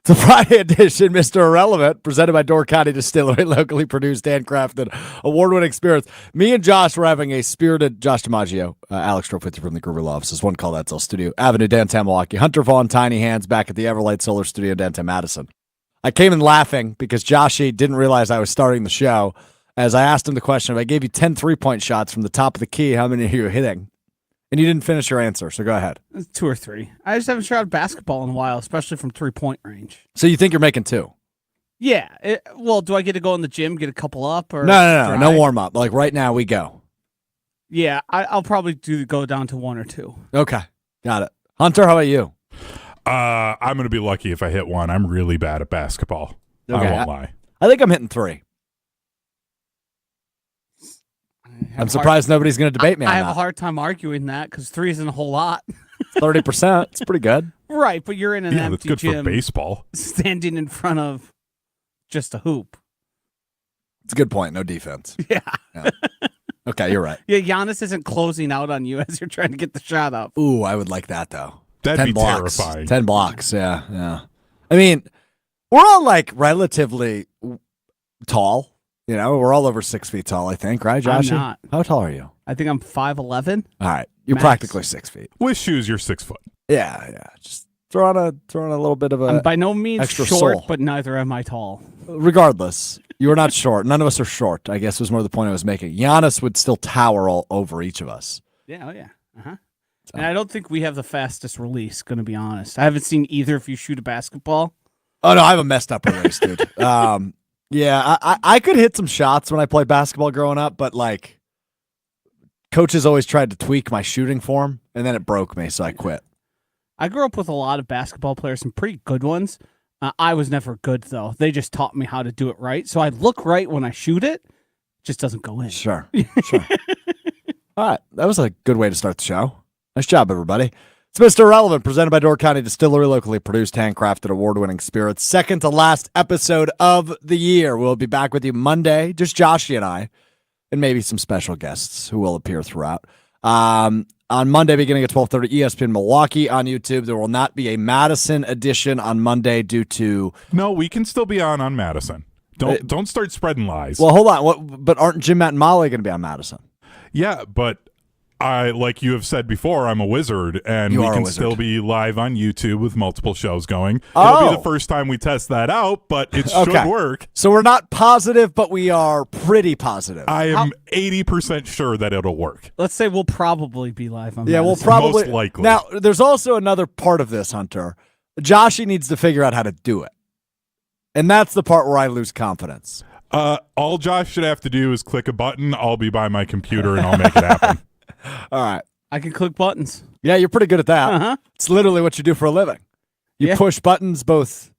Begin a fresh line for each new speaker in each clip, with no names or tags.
It's a Friday edition, Mr. Irrelevant, presented by Door County Distillery, locally produced, handcrafted, award-winning spirits. Me and Josh were having a spirited Josh DiMaggio, Alex Strouf with you from the Groover Loves. This one called Edsel Studio Avenue, downtown Milwaukee. Hunter Vaughn, Tiny Hands, back at the Everlight Solar Studio, downtown Madison. I came in laughing because Joshy didn't realize I was starting the show. As I asked him the question, if I gave you 10 3-point shots from the top of the key, how many are you hitting? And you didn't finish your answer, so go ahead.
2 or 3. I just haven't shot basketball in a while, especially from 3-point range.
So you think you're making 2?
Yeah. Well, do I get to go in the gym, get a couple up? Or
No warm up. Like right now, we go.
Yeah, I'll probably go down to 1 or 2.
Okay, got it. Hunter, how about you?
I'm going to be lucky if I hit 1. I'm really bad at basketball.
Okay.
I won't lie.
I think I'm hitting 3. I'm surprised nobody's going to debate me on that.
I have a hard time arguing that because 3 isn't a whole lot.
30%. It's pretty good.
Right, but you're in an
that's
empty
good
gym,
for baseball.
standing in front of just a hoop.
It's a good point. No defense.
Yeah.
Okay, you're right.
Yeah, Giannis isn't closing out on you as you're trying to get the shot up.
Ooh, I would like that, though.
That'd
10
be
blocks.
terrifying.
10 blocks, yeah. I mean, we're all, like, relatively tall. You know, we're all over 6 feet tall, I think, right, Josh?
I'm not.
How tall are you?
I think I'm 5'11".
All right. You're
Max.
practically 6 feet.
With shoes, you're 6 foot.
Yeah. Just throw on a little bit of a
I'm by no means
extra
short,
soul.
but neither am I tall.
Regardless, you are not short. None of us are short, I guess was more the point I was making. Giannis would still tower all over each of us.
Yeah, oh yeah. Uh-huh. And I don't think we have the fastest release, going to be honest. I haven't seen either of you shoot a basketball.
Oh, no, I have a messed up release, dude. Yeah, I could hit some shots when I played basketball growing up, but, like, coaches always tried to tweak my shooting form, and then it broke me, so I quit.
I grew up with a lot of basketball players, some pretty good ones. I was never good, though. They just taught me how to do it right. So I look right when I shoot it. Just doesn't go in.
Sure. All right, that was a good way to start the show. Nice job, everybody. It's Mr. Irrelevant, presented by Door County Distillery, locally produced, handcrafted, award-winning spirits. Second to last episode of the year. We'll be back with you Monday, just Joshy and I, and maybe some special guests who will appear throughout. On Monday, beginning at 12:30, ESPN Milwaukee on YouTube. There will not be a Madison edition on Monday due to...
No, we can still be on Madison. Don't start spreading lies.
Well, hold on. But aren't Jim, Matt, and Molly going to be on Madison?
Yeah, but like you have said before, I'm a wizard, and we can still be live on YouTube with multiple shows going. It'll be the first time we test that out, but it should work.
So we're not positive, but we are pretty positive.
I am 80% sure that it'll work.
Let's say we'll probably be live on
Yeah,
Madison.
we'll probably.
Most likely.
Now, there's also another part of this, Hunter. Joshy needs to figure out how to do it. And that's the part where I lose confidence.
All Josh should have to do is click a button. I'll be by my computer, and I'll make it happen.
All right.
I can click buttons.
Yeah, you're pretty good at that.
Uh-huh.
It's literally what you do for a living. You push buttons both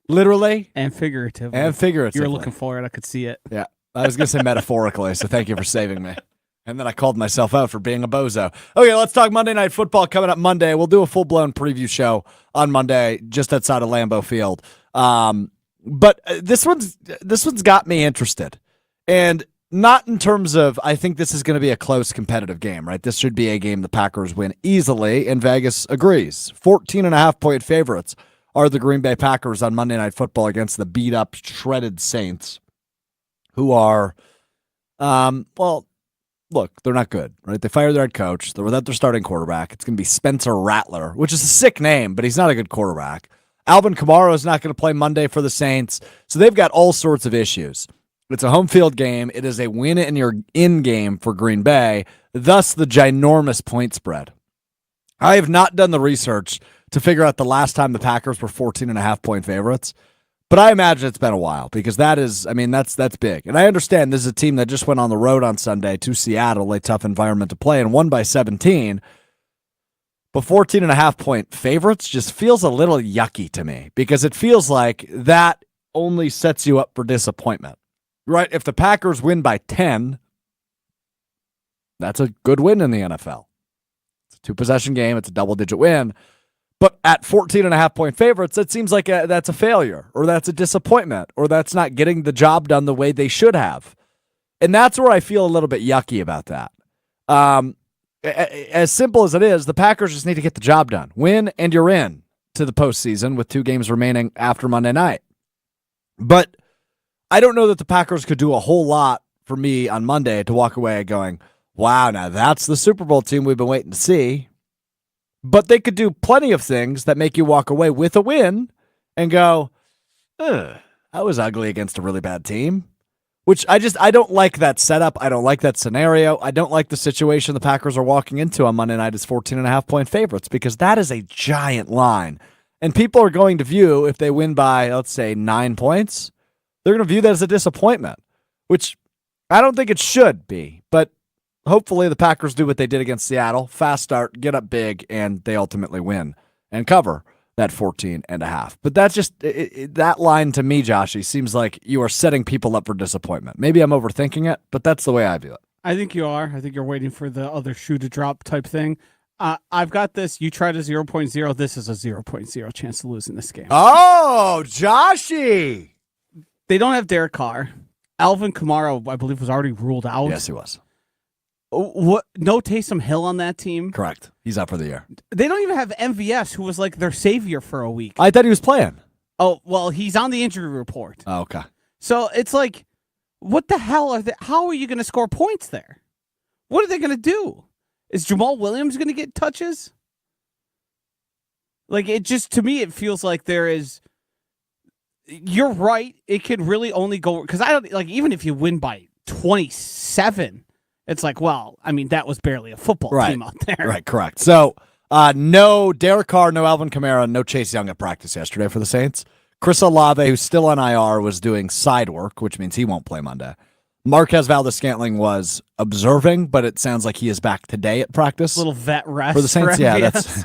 literally
and figuratively.
You
were looking for it. I could see it.
Yeah. I was going to say metaphorically, so thank you for saving me. And then I called myself out for being a bozo. Okay, let's talk Monday Night Football coming up Monday. We'll do a full-blown preview show on Monday just outside of Lambeau Field. But this one's got me interested. And not in terms of, I think this is going to be a close competitive game, right? This should be a game the Packers win easily, and Vegas agrees. 14.5-point favorites are the Green Bay Packers on Monday Night Football against the beat-up, shredded Saints, who are, well, look, they're not good, right? They fired their head coach. They're without their starting quarterback. It's going to be Spencer Rattler, which is a sick name, but he's not a good quarterback. Alvin Kamara is not going to play Monday for the Saints, so they've got all sorts of issues. It's a home field game. It is a win in your in game for Green Bay, thus the ginormous point spread. I have not done the research to figure out the last time the Packers were 14.5-point favorites, but I imagine it's been a while because that's big. And I understand this is a team that just went on the road on Sunday to Seattle, a tough environment to play, and won by 17. But 14.5-point favorites just feels a little yucky to me because it feels like that only sets you up for disappointment. Right, if the Packers win by 10, that's a good win in the NFL. It's a 2-possession game. It's a double-digit win. But at 14.5-point favorites, that seems like that's a failure, or that's a disappointment, or that's not getting the job done the way they should have. And that's where I feel a little bit yucky about that. As simple as it is, the Packers just need to get the job done. Win, and you're in. to the postseason with 2 games remaining after Monday night. But I don't know that the Packers could do a whole lot for me on Monday to walk away going, wow, now that's the Super Bowl team we've been waiting to see. But they could do plenty of things that make you walk away with a win and go, that was ugly against a really bad team. Which I don't like that setup. I don't like that scenario. I don't like the situation the Packers are walking into on Monday night as 14.5-point favorites, because that is a giant line. And people are going to view, if they win by, let's say, 9 points, they're going to view that as a disappointment, which I don't think it should be. But hopefully the Packers do what they did against Seattle. Fast start, get up big, and they ultimately win and cover that 14.5. But that's just, that line to me, Joshy, seems like you are setting people up for disappointment. Maybe I'm overthinking it, but that's the way I view it.
I think you are. I think you're waiting for the other shoe to drop type thing. I've got this. You tried a 0.0. This is a 0.0 chance to lose in this game.
Oh, Joshy!
They don't have Derek Carr. Alvin Kamara, I believe, was already ruled out.
Yes, he was.
What? No Taysom Hill on that team?
Correct. He's out for the year.
They don't even have MVS, who was like their savior for a week.
I thought he was playing.
Oh, well, he's on the injury report.
Oh, okay.
So it's like, what the hell are they? How are you going to score points there? What are they going to do? Is Jamal Williams going to get touches? Like, it just, to me, it feels like there is. You're right. It could really only go, because I don't, like, even if you win by 27, it's like, well, I mean, that was barely a football team out there.
Right, correct. So, no Derek Carr, no Alvin Kamara, no Chase Young at practice yesterday for the Saints. Chris Olave, who's still on IR, was doing side work, which means he won't play Monday. Marquez Valdes-Scantling was observing, but it sounds like he is back today at practice.
Little vet rest
for the Saints.
For
yeah, that's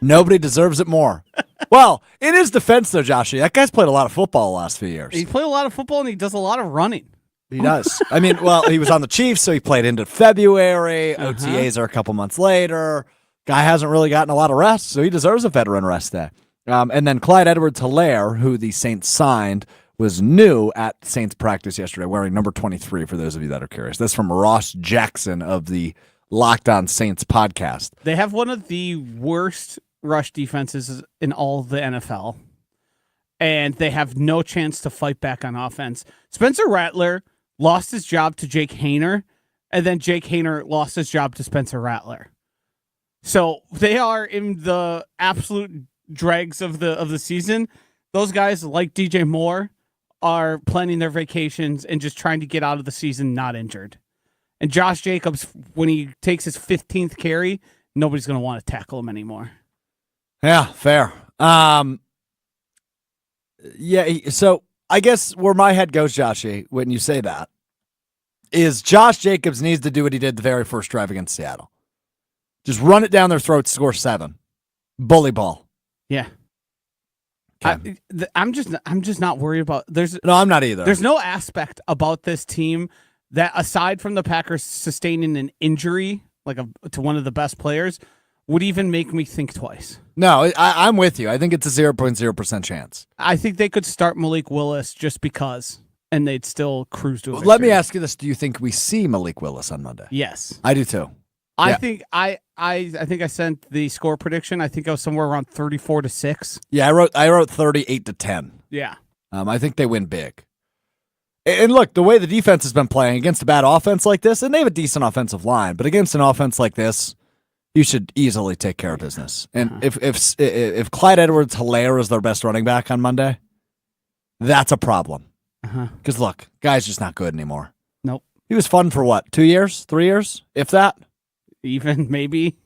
nobody deserves it more. Well, in his defense, though, Joshy, that guy's played a lot of football the last few years.
He played a lot of football, and he does a lot of running.
He does. I mean, well, he was on the Chiefs, so he played into February. OTAs are a couple months later. Guy hasn't really gotten a lot of rest, so he deserves a veteran rest day. And then Clyde Edwards-Helaire, who the Saints signed, was new at Saints practice yesterday, wearing number 23, for those of you that are curious. That's from Ross Jackson of the Locked On Saints podcast.
They have one of the worst rush defenses in all of the NFL, and they have no chance to fight back on offense. Spencer Rattler lost his job to Jake Haener, and then Jake Haener lost his job to Spencer Rattler. So they are in the absolute dregs of the season. Those guys, like DJ Moore, are planning their vacations and just trying to get out of the season not injured. And Josh Jacobs, when he takes his 15th carry, nobody's going to want to tackle him anymore.
Yeah, fair. So I guess where my head goes, Joshy, when you say that, is Josh Jacobs needs to do what he did the very first drive against Seattle. Just run it down their throats, score 7. Bully ball.
Yeah.
Okay.
I'm just not worried about.
No, I'm not either.
There's no aspect about this team that, aside from the Packers sustaining an injury to one of the best players, would even make me think twice.
No, I'm with you. I think it's a 0.0% chance.
I think they could start Malik Willis just because, and they'd still cruise to a victory.
Let me ask you this: do you think we see Malik Willis on Monday?
Yes,
I do too.
I think I sent the score prediction. I think I was somewhere around 34-6.
Yeah, I wrote 38-10.
Yeah.
I think they win big. And look, the way the defense has been playing against a bad offense like this, and they have a decent offensive line, but against an offense like this, you should easily take care of business. And if Clyde Edwards-Helaire is their best running back on Monday, that's a problem. Because look, guy's just not good anymore.
Nope.
He was fun for what, 2 years, 3 years, if that?
Even maybe.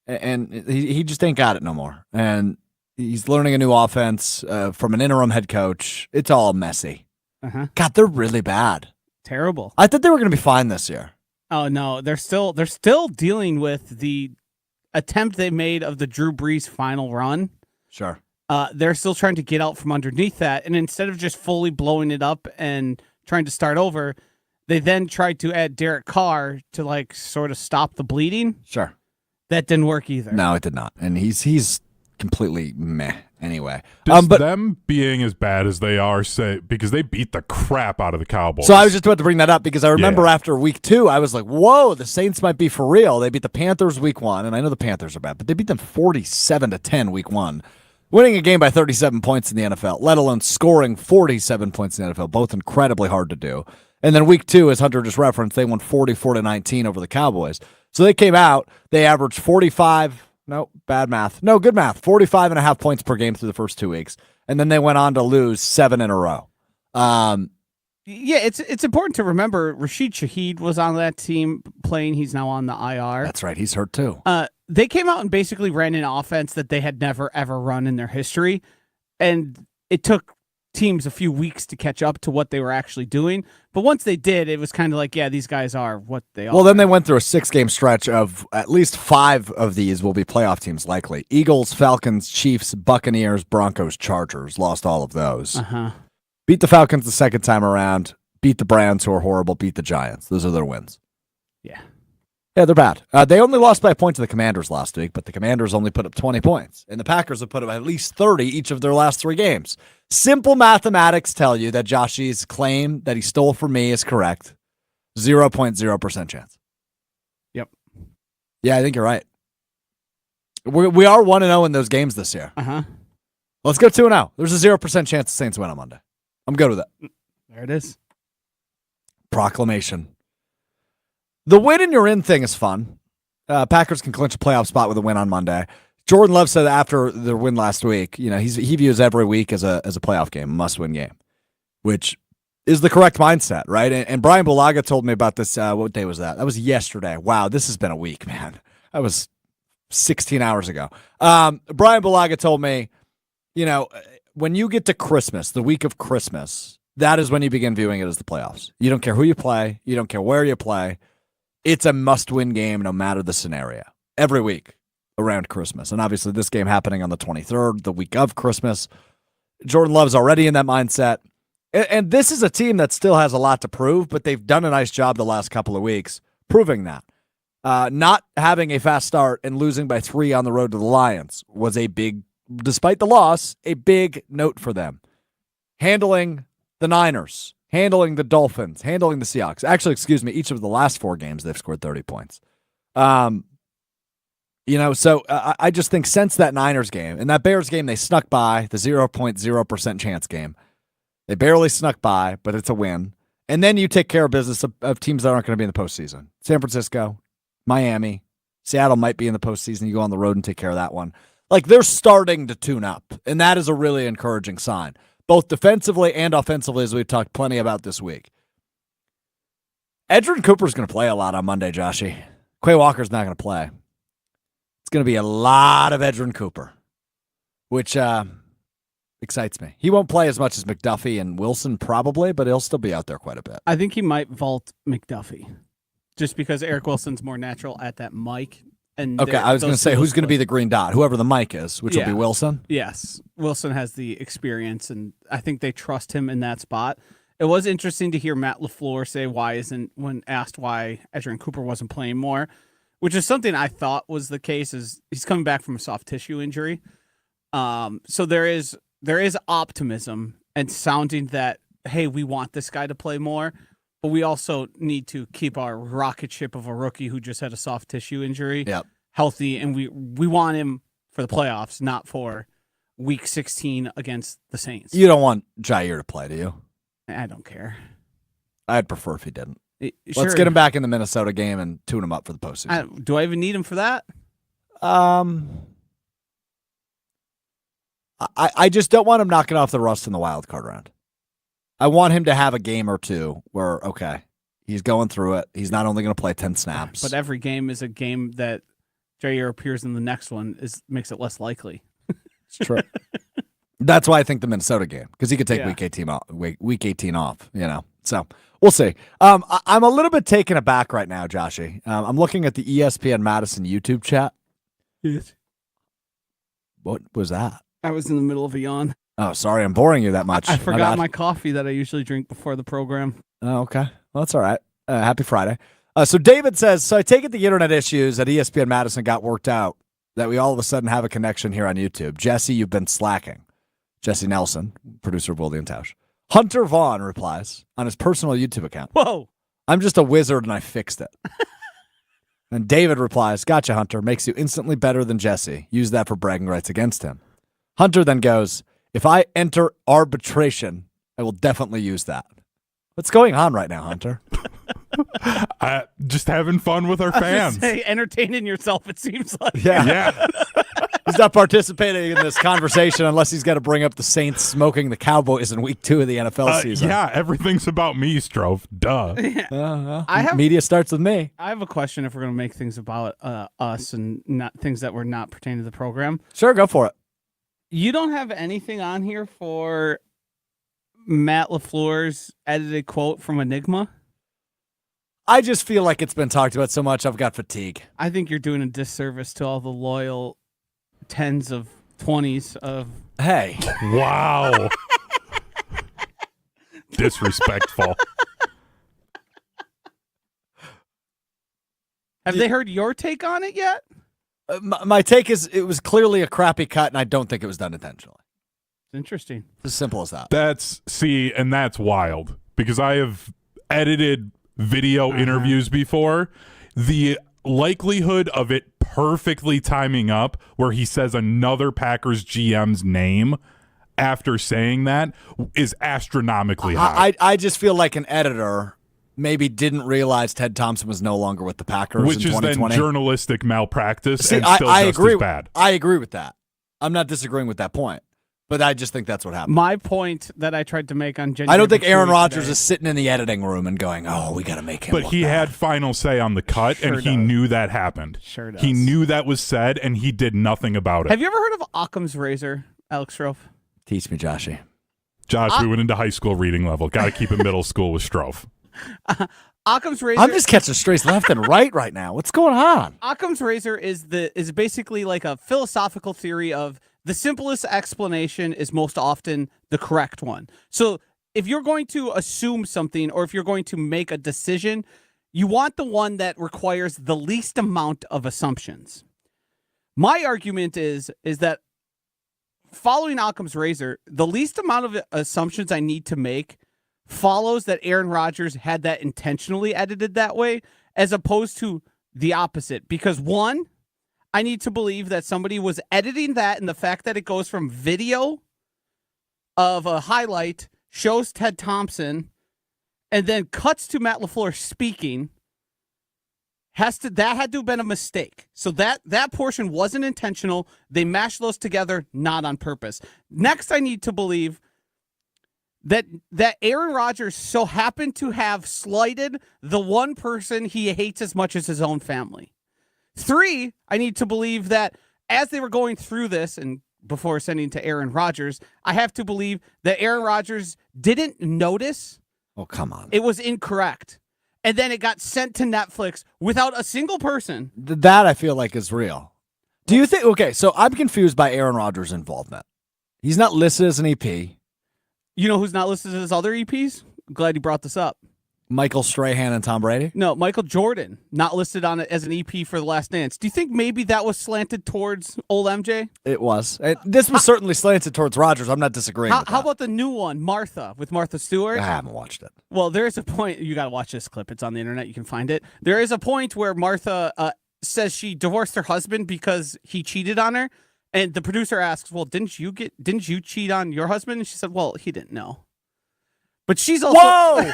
And he just ain't got it no more. And he's learning a new offense from an interim head coach. It's all messy. God, they're really bad.
Terrible.
I thought they were going to be fine this year.
Oh no, they're still dealing with the attempt they made of the Drew Brees final run.
Sure.
They're still trying to get out from underneath that, and instead of just fully blowing it up and trying to start over, they then tried to add Derek Carr to sort of stop the bleeding.
Sure.
That didn't work either.
No, it did not. And he's completely meh anyway.
But them being as bad as they are, say, because they beat the crap out of the Cowboys.
So I was just about to bring that up because I remember after week 2, I was like, whoa, the Saints might be for real. They beat the Panthers week 1, and I know the Panthers are bad, but they beat them 47-10 week 1. Winning a game by 37 points in the NFL, let alone scoring 47 points in the NFL, both incredibly hard to do. And then week 2, as Hunter just referenced, they won 44-19 over the Cowboys. So they came out, they averaged 45 and a half points per game through the first 2 weeks. And then they went on to lose 7 in a row.
It's important to remember Rashid Shaheed was on that team playing. He's now on the IR.
That's right. He's hurt too.
They came out and basically ran an offense that they had never, ever run in their history. And it took teams a few weeks to catch up to what they were actually doing. But once they did, it was kind of like, yeah, these guys are what they are.
Well, then they went through a 6-game stretch of at least 5 of these will be playoff teams likely. Eagles, Falcons, Chiefs, Buccaneers, Broncos, Chargers. Lost all of those. Beat the Falcons the second time around. Beat the Browns, who are horrible. Beat the Giants. Those are their wins. Yeah, they're bad. They only lost by a point to the Commanders last week, but the Commanders only put up 20 points. And the Packers have put up at least 30 each of their last 3 games. Simple mathematics tell you that Joshy's claim that he stole from me is correct. 0.0% chance.
Yep.
Yeah, I think you're right. We are 1-0 in those games this year. Let's go 2-0. There's a 0% chance the Saints win on Monday. I'm good with it.
There it is.
Proclamation. The win and you're in thing is fun. Packers can clinch a playoff spot with a win on Monday. Jordan Love said after their win last week, he views every week as a playoff game, a must-win game, which is the correct mindset, right? And Brian Bulaga told me about this. What day was that? That was yesterday. Wow, this has been a week, man. That was 16 hours ago. Brian Bulaga told me, when you get to Christmas, the week of Christmas, that is when you begin viewing it as the playoffs. You don't care who you play. You don't care where you play. It's a must-win game no matter the scenario. Every week around Christmas. And obviously this game happening on the 23rd, the week of Christmas. Jordan Love's already in that mindset. And this is a team that still has a lot to prove, but they've done a nice job the last couple of weeks proving that. Not having a fast start and losing by 3 on the road to the Lions was despite the loss, a big note for them. Handling the Niners, handling the Dolphins, handling the Seahawks. Actually, each of the last 4 games, they've scored 30 points. So I just think since that Niners game and that Bears game, they snuck by the 0.0% chance game. They barely snuck by, but it's a win. And then you take care of business of teams that aren't going to be in the postseason. San Francisco, Miami, Seattle might be in the postseason. You go on the road and take care of that one. Like, they're starting to tune up, and that is a really encouraging sign, both defensively and offensively, as we've talked plenty about this week. Edgerrin Cooper's going to play a lot on Monday, Joshy. Quay Walker's not going to play. It's going to be a lot of Edgerrin Cooper, which excites me. He won't play as much as McDuffie and Wilson probably, but he'll still be out there quite a bit.
I think he might vault McDuffie just because Eric Wilson's more natural at that mic. And
okay, I was going to say, who's going to be the green dot? Whoever the mic is, which will be Wilson?
Yes. Wilson has the experience, and I think they trust him in that spot. It was interesting to hear Matt LaFleur say when asked why Edgerrin Cooper wasn't playing more, which is something I thought was the case, is he's coming back from a soft tissue injury. So there is optimism and sounding that, hey, we want this guy to play more, but we also need to keep our rocket ship of a rookie who just had a soft tissue injury healthy, and we want him for the playoffs, not for Week 16 against the Saints.
You don't want Jair to play, do you?
I don't care.
I'd prefer if he didn't.
Sure.
Let's get him back in the Minnesota game and tune him up for the postseason.
Do I even need him for that?
I just don't want him knocking off the rust in the wild card round. I want him to have a game or two where, okay, he's going through it. He's not only going to play 10 snaps.
But every game is a game that Jair appears in the next one makes it less likely.
It's true. That's why I think the Minnesota game, because he could take week 18 off, So we'll see. I'm a little bit taken aback right now, Joshy. I'm looking at the ESPN Madison YouTube chat.
Yes.
What was that?
I was in the middle of a yawn.
Oh, sorry, I'm boring you that much.
I forgot my coffee that I usually drink before the program.
Oh, okay. Well, that's all right. Happy Friday. So David says, so I take it the internet issues at ESPN Madison got worked out. that we all of a sudden have a connection here on YouTube. Jesse, you've been slacking. Jesse Nelson, producer of Willie and Tausch. Hunter Vaughn replies on his personal YouTube account.
Whoa.
I'm just a wizard and I fixed it. And David replies, gotcha, Hunter. Makes you instantly better than Jesse. Use that for bragging rights against him. Hunter then goes, if I enter arbitration, I will definitely use that. What's going on right now, Hunter?
Just having fun with our fans.
Entertaining yourself, it seems like.
Yeah. He's not participating in this conversation unless he's got to bring up the Saints smoking the Cowboys in week 2 of the NFL season.
Yeah, everything's about me, Strouf. Duh.
Media starts with me.
I have a question if we're going to make things about us and not things that were not pertaining to the program.
Sure, go for it.
You don't have anything on here for Matt LaFleur's edited quote from Enigma?
I just feel like it's been talked about so much, I've got fatigue.
I think you're doing a disservice to all the loyal tens of 20s of...
Hey.
Wow. Disrespectful.
Have they heard your take on it yet?
My take is it was clearly a crappy cut, and I don't think it was done intentionally.
Interesting.
It's as simple as that.
That's wild because I have edited video interviews before. The likelihood of it perfectly timing up where he says another Packers GM's name after saying that is astronomically high.
I just feel like an editor maybe didn't realize Ted Thompson was no longer with the Packers
which
in 2020.
Is then journalistic malpractice
See,
and still
I
just
agree,
as bad.
I agree with that. I'm not disagreeing with that point. But I just think that's what happened.
My point that I tried to make on January.
I don't think Aaron Rodgers is sitting in the editing room and going, "Oh, we got to make him."
But he had final say on the cut, and he knew that happened.
Sure does.
He knew that was said, and he did nothing about it.
Have you ever heard of Occam's razor, Alex Strouf?
Teach me, Joshy.
Josh, we went into high school reading level. Got to keep it middle school with Strouf.
Occam's razor.
I'm just catching strays left and right now. What's going on?
Occam's razor is basically like a philosophical theory of the simplest explanation is most often the correct one. So if you're going to assume something or if you're going to make a decision, you want the one that requires the least amount of assumptions. My argument is that following Occam's razor, the least amount of assumptions I need to make follows that Aaron Rodgers had that intentionally edited that way as opposed to the opposite. Because one, I need to believe that somebody was editing that, and the fact that it goes from video of a highlight, shows Ted Thompson, and then cuts to Matt LaFleur speaking, that had to have been a mistake. So that portion wasn't intentional. They mashed those together, not on purpose. Next, I need to believe that Aaron Rodgers so happened to have slighted the one person he hates as much as his own family. 3, I need to believe that as they were going through this and before sending to Aaron Rodgers, I have to believe that Aaron Rodgers didn't notice.
Oh, come on.
It was incorrect. And then it got sent to Netflix without a single person.
That I feel like is real. Do you think, okay, so I'm confused by Aaron Rodgers' involvement. He's not listed as an EP.
You know who's not listed as other EPs? I'm glad you brought this up.
Michael Strahan and Tom Brady?
No, Michael Jordan, not listed on it as an EP for The Last Dance. Do you think maybe that was slanted towards old MJ?
It was. This was certainly slanted towards Rodgers. I'm not disagreeing with that.
How about the new one, Martha, with Martha Stewart?
I haven't watched it.
Well, there is a point. You got to watch this clip. It's on the internet. You can find it. There is a point where Martha says she divorced her husband because he cheated on her. And the producer asks, well, didn't you cheat on your husband? And she said, well, he didn't know. But she's also...
Whoa!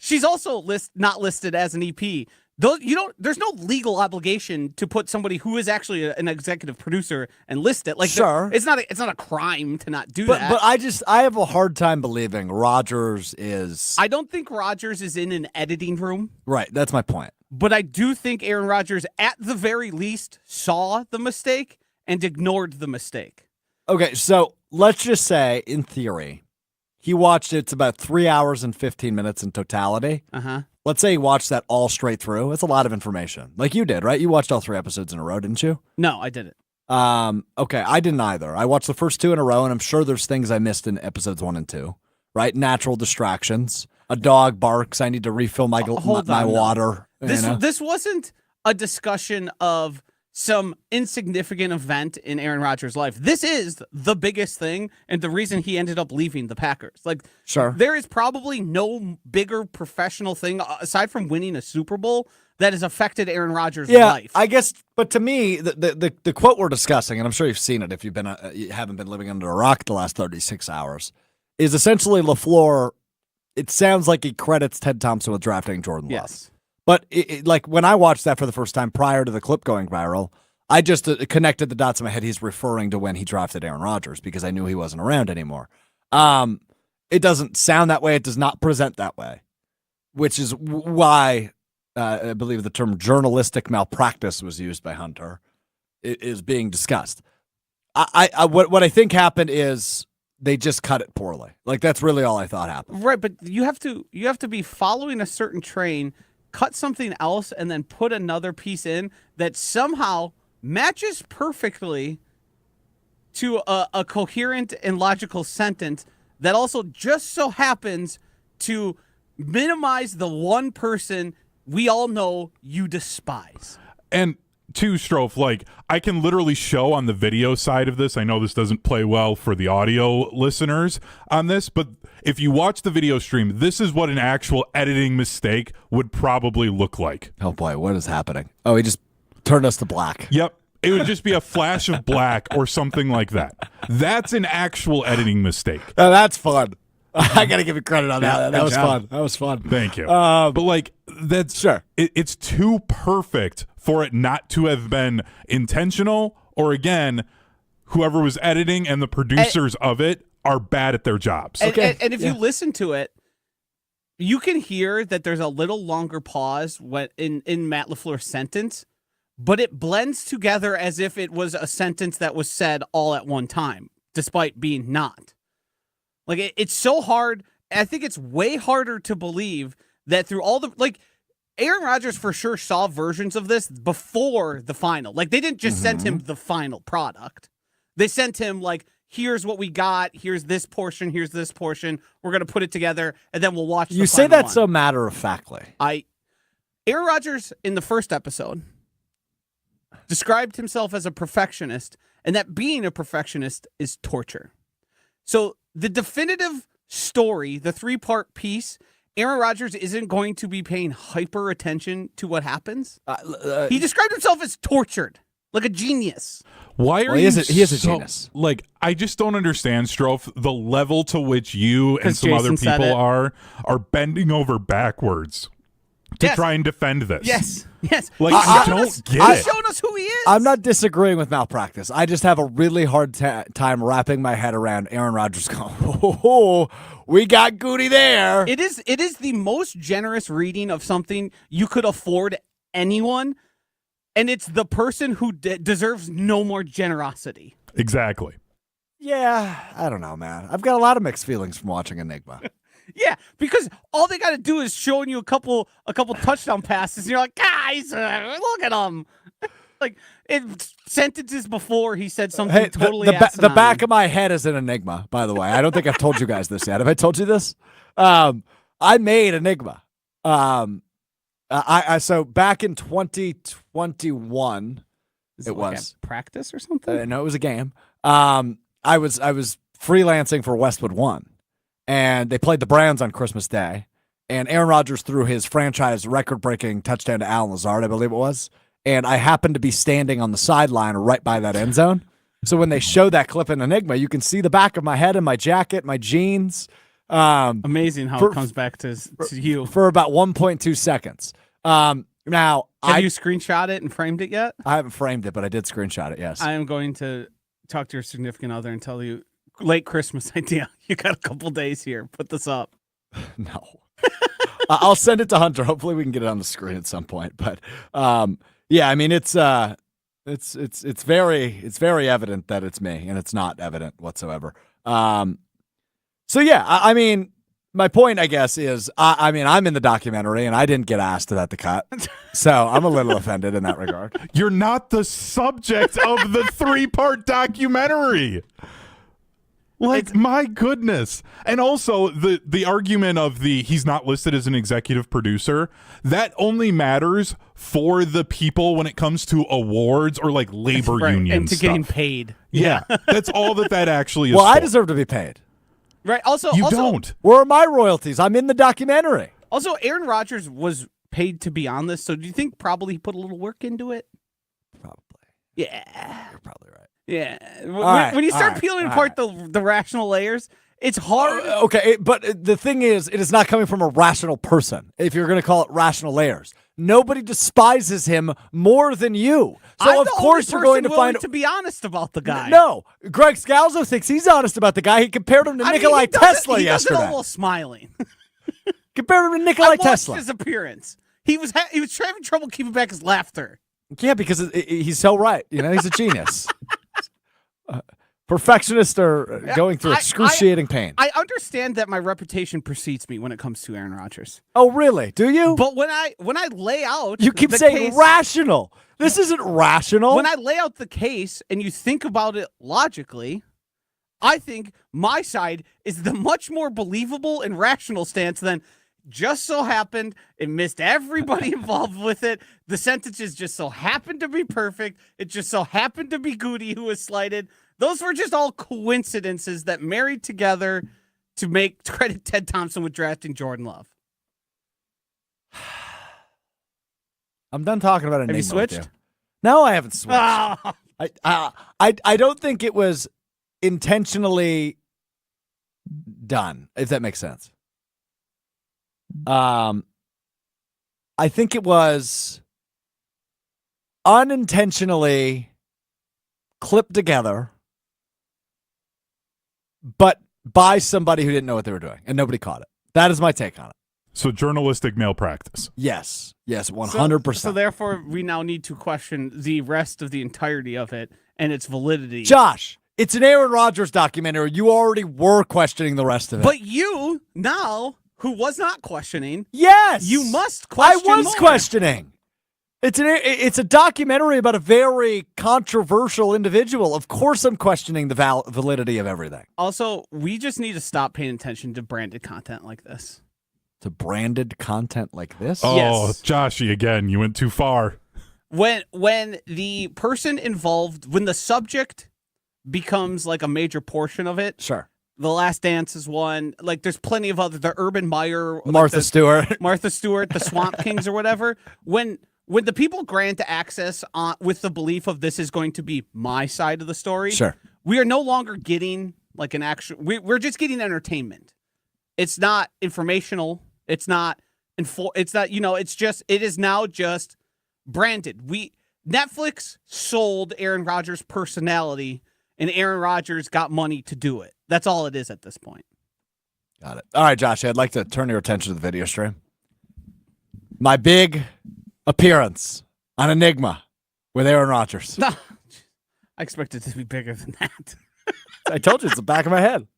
She's also not listed as an EP. There's no legal obligation to put somebody who is actually an executive producer and list it. Like,
sure,
it's not a crime to not do that.
But I have a hard time believing Rodgers is.
I don't think Rodgers is in an editing room.
Right, that's my point.
But I do think Aaron Rodgers, at the very least, saw the mistake and ignored the mistake.
Okay, so let's just say, in theory, he watched it's about 3 hours and 15 minutes in totality.
Uh-huh.
Let's say he watched that all straight through. That's a lot of information. Like you did, right? You watched all 3 episodes in a row, didn't you?
No, I didn't.
Okay, I didn't either. I watched the first 2 in a row, and I'm sure there's things I missed in episodes 1 and 2. Right? Natural distractions. A dog barks. I need to refill my water.
This wasn't a discussion of some insignificant event in Aaron Rodgers' life. This is the biggest thing and the reason he ended up leaving the Packers. Like,
Sure.
there is probably no bigger professional thing aside from winning a Super Bowl that has affected Aaron Rodgers' life.
I guess, but to me, the quote we're discussing, and I'm sure you've seen it if you haven't been living under a rock the last 36 hours, is essentially LaFleur. It sounds like he credits Ted Thompson with drafting Jordan Love.
Yes.
But like when I watched that for the first time prior to the clip going viral, I just connected the dots in my head. He's referring to when he drafted Aaron Rodgers because I knew he wasn't around anymore. It doesn't sound that way. It does not present that way, which is why I believe the term journalistic malpractice was used by Hunter. It is being discussed. What I think happened is they just cut it poorly. Like that's really all I thought happened.
Right, but you have to be following a certain train, cut something else, and then put another piece in that somehow matches perfectly to a coherent and logical sentence that also just so happens to minimize the one person we all know you despise.
And to Strouf, like, I can literally show on the video side of this. I know this doesn't play well for the audio listeners on this, but if you watch the video stream, this is what an actual editing mistake would probably look like.
Oh boy, what is happening? Oh, he just turned us to black.
Yep. It would just be a flash of black or something like that. That's an actual editing mistake.
Oh, that's fun. I got to give you credit on that. That was fun. That was fun.
Thank you. But like, that's
sure.
It's too perfect for it not to have been intentional, or again, whoever was editing and the producers of it are bad at their jobs.
And if you listen to it, you can hear that there's a little longer pause in Matt LaFleur's sentence, but it blends together as if it was a sentence that was said all at one time, despite being not. Like, it's so hard. I think it's way harder to believe that through all the, like, Aaron Rodgers for sure saw versions of this before the final. Like, they didn't just send him the final product. They sent him, like, here's what we got. Here's this portion. Here's this portion. We're going to put it together, and then we'll watch the
You say
final
that
one.
so matter-of-factly.
Aaron Rodgers, in the first episode, described himself as a perfectionist, and that being a perfectionist is torture. So the definitive story, the 3-part piece, Aaron Rodgers isn't going to be paying hyper attention to what happens. He described himself as tortured, like a genius.
Why are
he is a genius.
Like, I just don't understand, Strouf, the level to which you and some
Jason
other
said
people
it.
are bending over backwards to try and defend this.
Yes.
Like, I don't get it.
He's shown us who he is.
I'm not disagreeing with malpractice. I just have a really hard time wrapping my head around Aaron Rodgers going, oh, we got Goody there.
It is the most generous reading of something you could afford anyone, and it's the person who deserves no more generosity.
Exactly.
Yeah, I don't know, man. I've got a lot of mixed feelings from watching Enigma.
Yeah, because all they got to do is showing you a couple touchdown passes, and you're like, guys, look at them. Like, sentences before he said something totally
the back of my head is an Enigma, by the way. I don't think I've told you guys this yet. Have I told you this? I made Enigma. So back in 2021, it was
practice or something.
No, it was a game. I was freelancing for Westwood One, and they played the Browns on Christmas Day, and Aaron Rodgers threw his franchise record-breaking touchdown to Alan Lazard, I believe it was, and I happened to be standing on the sideline right by that end zone. So when they show that clip in Enigma, you can see the back of my head and my jacket, my jeans.
Amazing how it comes back to you
for about 1.2 seconds. Now,
have you screenshot it and framed it yet?
I haven't framed it, but I did screenshot it. Yes,
I am going to talk to your significant other and tell you, late Christmas idea. You got a couple days here. Put this up.
No, I'll send it to Hunter. Hopefully, we can get it on the screen at some point. But yeah, I mean, it's very evident that it's me, and it's not evident whatsoever. So yeah, I mean, my point, I guess, is I mean, I'm in the documentary, and I didn't get asked about the cut, so I'm a little offended in that regard.
You're not the subject of the 3-part documentary. Like, my goodness. And also the argument of he's not listed as an executive producer, that only matters for the people when it comes to awards or like labor union
and to
stuff.
getting paid.
Yeah. That's all that actually is.
Well, I
for.
deserve to be paid.
Right. Also,
You don't.
Where are my royalties? I'm in the documentary.
Also, Aaron Rodgers was paid to be on this, so do you think probably he put a little work into it?
Probably.
Yeah.
You're probably right.
Yeah.
right,
When you start
all right,
peeling
all
apart the rational layers, it's hard.
Okay, but the thing is, it is not coming from a rational person, if you're going to call it rational layers. Nobody despises him more than you. So,
I'm
of
the
course,
only
you're going to
person willing
find...
to be honest about the guy.
No, Greg Scalzo thinks he's honest about the guy. He compared him to Nikolai Tesla
he does it a
yesterday.
little smiling.
Compared him to Nikolai
I watched
Tesla.
his appearance. He was having trouble keeping back his laughter.
Yeah, because he's so right. You know, he's a genius. Perfectionists are going through excruciating pain.
I understand that my reputation precedes me when it comes to Aaron Rodgers.
Oh, really? Do you?
But when I lay out,
You keep
the
saying
case,
rational. This isn't rational.
When I lay out the case and you think about it logically, I think my side is the much more believable and rational stance than just so happened it missed everybody involved with it. The sentences just so happened to be perfect. It just so happened to be Goody who was slighted. Those were just all coincidences that married together to credit Ted Thompson with drafting Jordan Love.
I'm done talking about it.
Have you switched?
No, I haven't switched.
Oh.
I don't think it was intentionally done, if that makes sense. I think it was unintentionally clipped together, but by somebody who didn't know what they were doing, and nobody caught it. That is my take on it.
So journalistic malpractice.
Yes, 100%.
So therefore, we now need to question the rest of the entirety of it and its validity.
Josh, it's an Aaron Rodgers documentary. You already were questioning the rest of it.
But you, now, who was not questioning,
yes,
you must question
I was
more.
questioning. It's a documentary about a very controversial individual. Of course I'm questioning the validity of everything.
Also, we just need to stop paying attention to branded content like this.
To branded content like this?
Oh,
Yes.
Joshy, again, you went too far.
When the person involved, when the subject becomes like a major portion of it,
Sure.
The Last Dance is one. Like, there's plenty of other. The Urban Meyer,
Martha Stewart.
the Swamp Kings, or whatever. When the people grant access with the belief of this is going to be my side of the story,
Sure.
we are no longer getting like an actual. We're just getting entertainment. It's not informational. It's not It's not. It is now just branded. Netflix sold Aaron Rodgers' personality, and Aaron Rodgers got money to do it. That's all it is at this point.
Got it. All right, Josh, I'd like to turn your attention to the video stream. My big appearance on Enigma with Aaron Rodgers.
No, I expected it to be bigger than that.
I told you, it's the back of my head.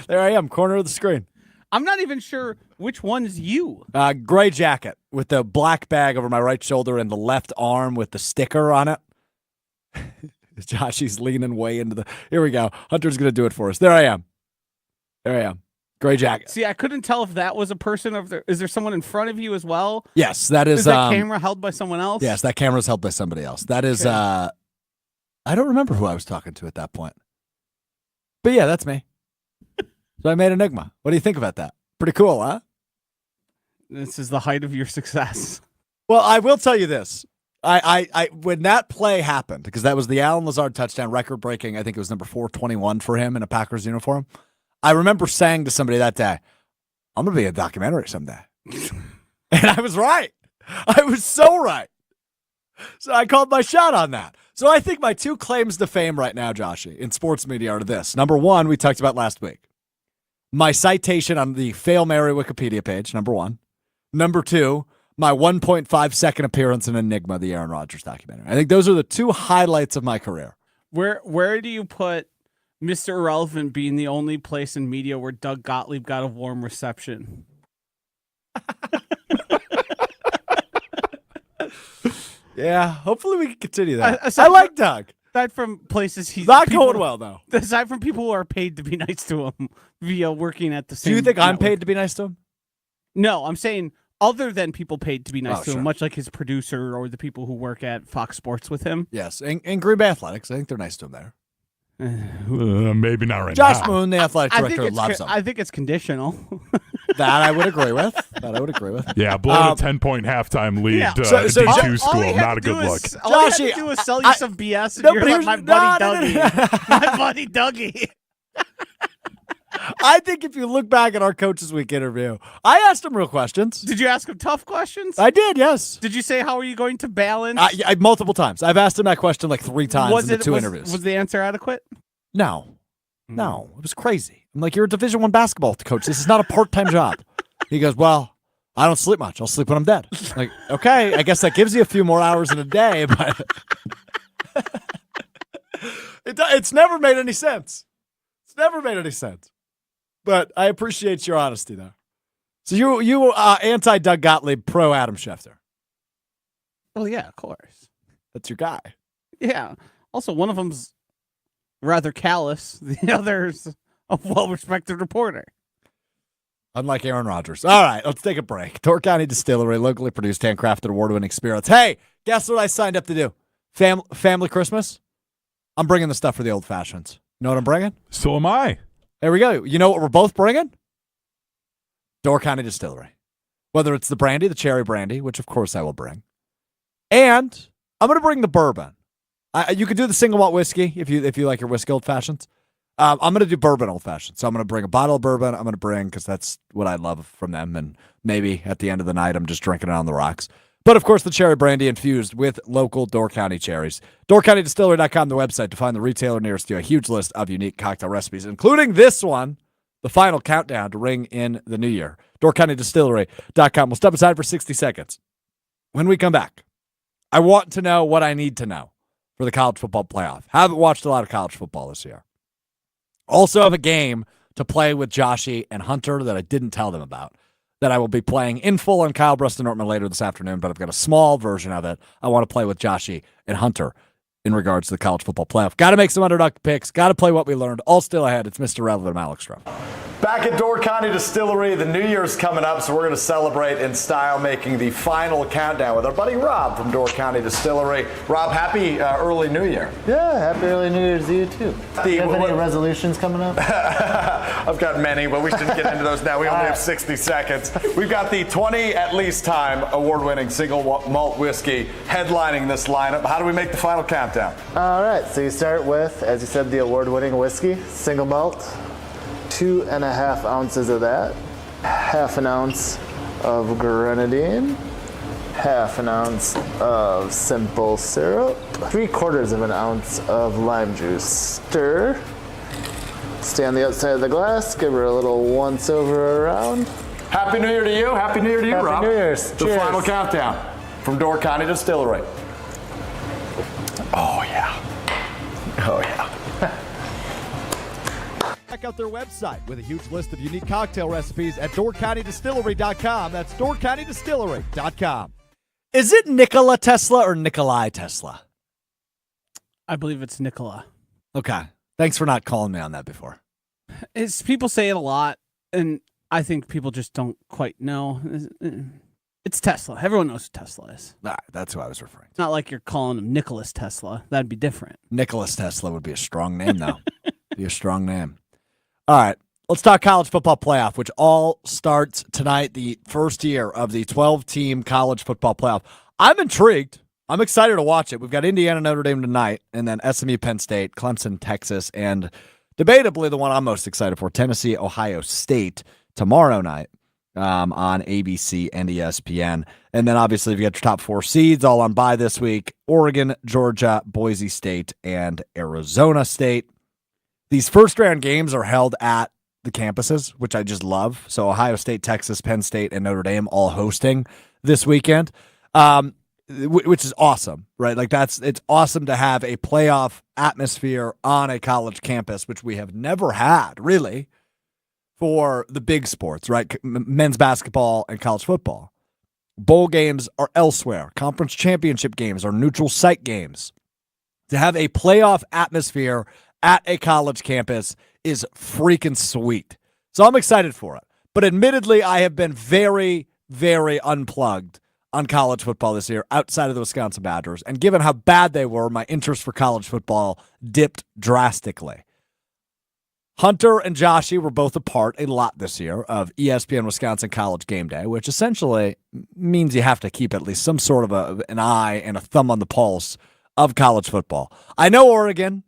There I am, corner of the screen.
I'm not even sure which one's you.
Gray jacket with the black bag over my right shoulder and the left arm with the sticker on it. Josh, he's leaning way into the... Here we go. Hunter's going to do it for us. There I am. Gray jacket.
See, I couldn't tell if that was a person. Is there someone in front of you as well?
Yes, that is...
Is that camera held by someone else?
Yes, that camera's held by somebody else. That is...
Okay.
I don't remember who I was talking to at that point. But yeah, that's me. So I made Enigma. What do you think about that? Pretty cool, huh?
This is the height of your success.
Well, I will tell you this. I when that play happened, because that was the Allen Lazard touchdown, record breaking, I think it was number 421 for him in a Packers uniform. I remember saying to somebody that day, I'm going to be in a documentary someday. And I was right. I was so right. So I called my shot on that. So I think my two claims to fame right now, Joshy, in sports media are this. Number one, we talked about last week. My citation on the Fail Mary Wikipedia page, number one. Number two, my 1.5 second appearance in Enigma, the Aaron Rodgers documentary. I think those are the two highlights of my career.
Where do you put Mr. Irrelevant being the only place in media where Doug Gottlieb got a warm reception?
Yeah, hopefully we can continue that.
Aside
I like Doug.
Aside from places he's
Not going well, though.
Aside from people who are paid to be nice to him via working at the same.
Do you think I'm
network.
paid to be nice to him?
No, I'm saying other than people paid to be nice to
sure.
him, much like his producer or the people who work at Fox Sports with him.
Yes, and Green Bay Athletics. I think they're nice to him there.
Maybe not right
Josh
now.
Moon, the athletic director, loves him.
I think it's conditional.
That I would agree with.
Yeah, blowing a 10-point halftime lead
Yeah.
So
D2 school, not a good look.
All he
Joshy,
had to do is sell you some BS, and
no,
you're
but
like,
here's-
my buddy
no, no,
Dougie. My buddy Dougie.
I think if you look back at our Coaches Week interview, I asked him real questions.
Did you ask him tough questions?
I did, yes.
Did you say, how are you going to balance?
Multiple times. I've asked him that question like 3 times in the 2 interviews.
Was the answer adequate?
No, it was crazy. I'm like, you're a Division I basketball coach. This is not a part-time job. He goes, well, I don't sleep much. I'll sleep when I'm dead. Like, okay, I guess that gives you a few more hours in a day, but it's never made any sense. It's never made any sense. But I appreciate your honesty, though. So you anti-Doug Gottlieb, pro-Adam Schefter.
Well, yeah, of course.
That's your guy.
Yeah. Also, one of them's rather callous. The other's a well-respected reporter.
Unlike Aaron Rodgers. All right, let's take a break. Door County Distillery, locally produced, handcrafted, award-winning spirits. Hey, guess what I signed up to do? Family Christmas? I'm bringing the stuff for the old fashions. You know what I'm bringing?
So am I.
There we go. You know what we're both bringing? Door County Distillery. Whether it's the brandy, the cherry brandy, which of course I will bring. And I'm going to bring the bourbon. You could do the single malt whiskey if you like your whiskey old fashions. I'm going to do bourbon old fashioned. So I'm going to bring a bottle of bourbon. I'm going to bring, because that's what I love from them. And maybe at the end of the night, I'm just drinking it on the rocks. But of course, the cherry brandy infused with local Door County cherries. DoorCountyDistillery.com, the website to find the retailer nearest you. A huge list of unique cocktail recipes, including this one, the final countdown to ring in the new year. DoorCountyDistillery.com. We'll step aside for 60 seconds. When we come back, I want to know what I need to know for the college football playoff. Haven't watched a lot of college football this year. Also have a game to play with Joshy and Hunter that I didn't tell them about, that I will be playing in full on Kyle Bruston Nortman later this afternoon, but I've got a small version of it I want to play with Joshy and Hunter in regards to the college football playoff. Got to make some underdog picks. Got to play what we learned. All still ahead. It's Mr. Relevant, I'm Alex Strouf. Back at Door County Distillery, the New Year's coming up, so we're going to celebrate in style, making the final countdown with our buddy Rob from Door County Distillery. Rob, happy early New Year.
Yeah, happy early New Year's to you too. Do you have any resolutions coming up?
I've got many, but we shouldn't get into those now. We only have 60 seconds. We've got the 20 at least time award-winning single malt whiskey headlining this lineup. How do we make the final countdown?
All right, so you start with, as you said, the award-winning whiskey, single malt. 2.5 ounces of that, half an ounce of grenadine, half an ounce of simple syrup, 3/4 of an ounce of lime juice. Stir. Stay on the outside of the glass, give her a little once over around.
Happy New Year to you. Happy New Year to you,
Happy
Rob.
New Year's.
The
Cheers.
final countdown from Door County Distillery. Oh, yeah. Oh, yeah. Check out their website with a huge list of unique cocktail recipes at DoorCountyDistillery.com. That's DoorCountyDistillery.com. Is it Nikola Tesla or Nikolai Tesla?
I believe it's Nikola.
Okay. Thanks for not calling me on that before.
People say it a lot, and I think people just don't quite know. It's Tesla. Everyone knows who Tesla is.
All right, that's who I was referring to.
It's not like you're calling him Nicholas Tesla. That'd be different.
Nicholas Tesla would be a strong name, though. Be a strong name. All right, let's talk college football playoff, which all starts tonight, the first year of the 12-team college football playoff. I'm intrigued. I'm excited to watch it. We've got Indiana, Notre Dame tonight, and then SMU, Penn State, Clemson, Texas, and debatably the one I'm most excited for, Tennessee, Ohio State, tomorrow night on ABC and ESPN. And then obviously you've got your top 4 seeds all on bye this week, Oregon, Georgia, Boise State, and Arizona State. These first-round games are held at the campuses, which I just love. So Ohio State, Texas, Penn State, and Notre Dame all hosting this weekend, which is awesome, right? Like it's awesome to have a playoff atmosphere on a college campus, which we have never had, really, for the big sports, right? Men's basketball and college football. Bowl games are elsewhere. Conference championship games are neutral site games. To have a playoff atmosphere at a college campus is freaking sweet. So I'm excited for it. But admittedly, I have been very, very unplugged on college football this year outside of the Wisconsin Badgers. And given how bad they were, my interest for college football dipped drastically. Hunter and Joshy were both a part a lot this year of ESPN Wisconsin College Game Day, which essentially means you have to keep at least some sort of an eye and a thumb on the pulse of college football. I know Oregon.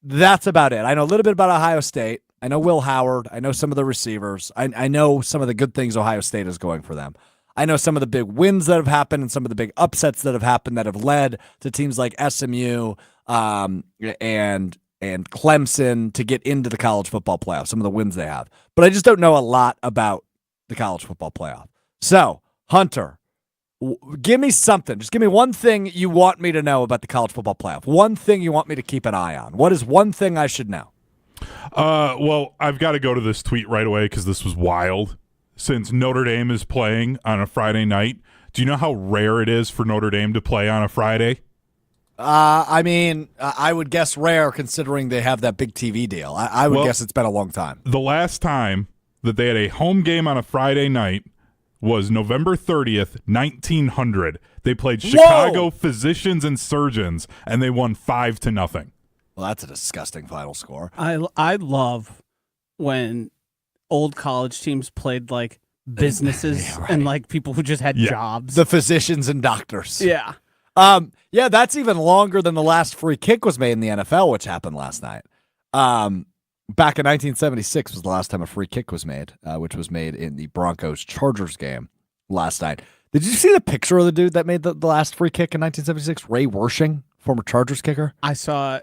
That's about it. I know a little bit about Ohio State. I know Will Howard. I know some of the receivers. I know some of the good things Ohio State is going for them. I know some of the big wins that have happened and some of the big upsets that have happened that have led to teams like SMU and Clemson to get into the college football playoff, some of the wins they have. But I just don't know a lot about the college football playoff. So, Hunter, give me something. Just give me one thing you want me to know about the college football playoff. One thing you want me to keep an eye on. What is one thing I should know?
Well, I've got to go to this tweet right away because this was wild. Since Notre Dame is playing on a Friday night, do you know how rare it is for Notre Dame to play on a Friday?
I mean, I would guess rare considering they have that big TV deal. I would guess it's been a long time.
The last time that they had a home game on a Friday night was November 30th, 1900. They played Chicago Physicians and Surgeons, and they won 5-0.
Well, that's a disgusting final score.
I love when old college teams played like businesses
Yeah, right.
and like people who just had jobs.
The physicians and doctors.
Yeah.
Yeah, that's even longer than the last free kick was made in the NFL, which happened last night. Back in 1976 was the last time a free kick was made, which was made in the Broncos-Chargers game last night. Did you see the picture of the dude that made the last free kick in 1976? Ray Wersching, former Chargers kicker.
I saw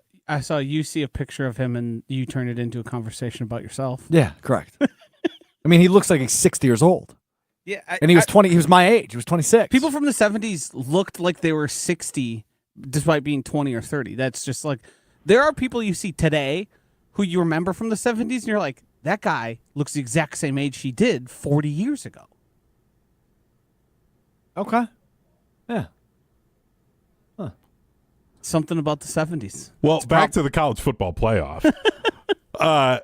you see a picture of him and you turn it into a conversation about yourself.
Yeah, correct. I mean, he looks like he's 60 years old.
Yeah,
And he was 20. He was my age. He was 26.
people from the 70s looked like they were 60 despite being 20 or 30. That's just like, there are people you see today who you remember from the 70s and you're like, that guy looks the exact same age he did 40 years ago.
Okay. Yeah.
Something about the 70s.
Well, back to the college football playoff. I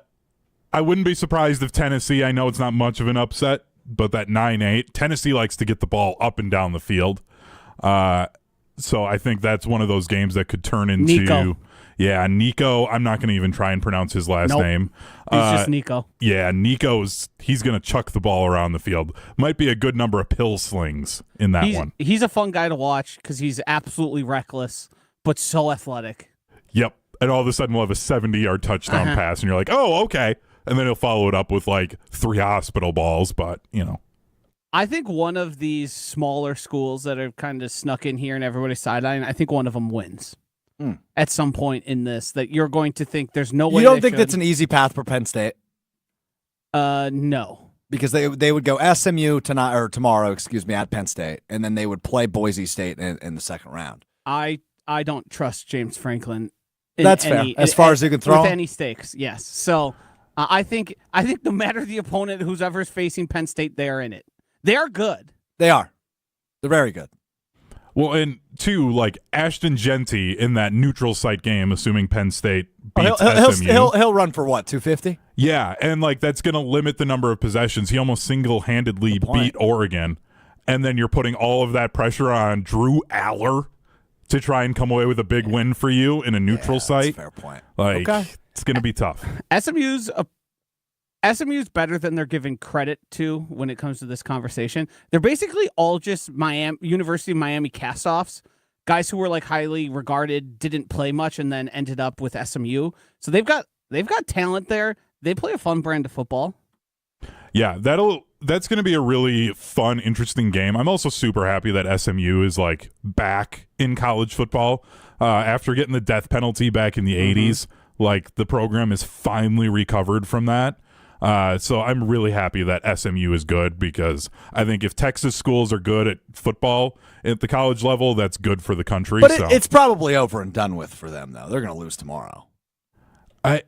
wouldn't be surprised if Tennessee, I know it's not much of an upset, but that 9-8, Tennessee likes to get the ball up and down the field. So I think that's one of those games that could turn into
Nico.
Yeah, Nico. I'm not going to even try and pronounce his last name.
He's just Nico.
Yeah, he's going to chuck the ball around the field. Might be a good number of pill slings in that one.
He's a fun guy to watch because he's absolutely reckless, but so athletic.
Yep. And all of a sudden we'll have a 70-yard touchdown pass, and you're like, oh, okay. And then he'll follow it up with like 3 hospital balls, but, you know.
I think one of these smaller schools that are kind of snuck in here and everybody's sideline, I think one of them wins at some point in this, that you're going to think there's no way.
You don't think that's an easy path for Penn State?
No.
Because they would go SMU tonight or tomorrow, at Penn State, and then they would play Boise State in the second round.
I don't trust James Franklin.
That's fair. As far as you can throw
with any stakes, yes. So I think no matter the opponent, who's ever is facing Penn State, they are in it. They are good.
They are. They're very good.
Well, and two, like Ashton Genty in that neutral site game, assuming Penn State beats SMU.
He'll run for what, 250?
Yeah, and like that's going to limit the number of possessions. He almost single-handedly beat Oregon, and then you're putting all of that pressure on Drew Aller to try and come away with a big win for you in a neutral site.
That's a fair point.
Like,
okay.
It's going to be tough.
SMU's better than they're giving credit to when it comes to this conversation. They're basically all just University of Miami cast-offs, guys who were like highly regarded, didn't play much, and then ended up with SMU. So they've got talent there. They play a fun brand of football.
Yeah, that's going to be a really fun, interesting game. I'm also super happy that SMU is like back in college football after getting the death penalty back in the 80s. Like the program is finally recovered from that. So I'm really happy that SMU is good because I think if Texas schools are good at football at the college level, that's good for the country.
But it's probably over and done with for them, though. They're going to lose tomorrow.
I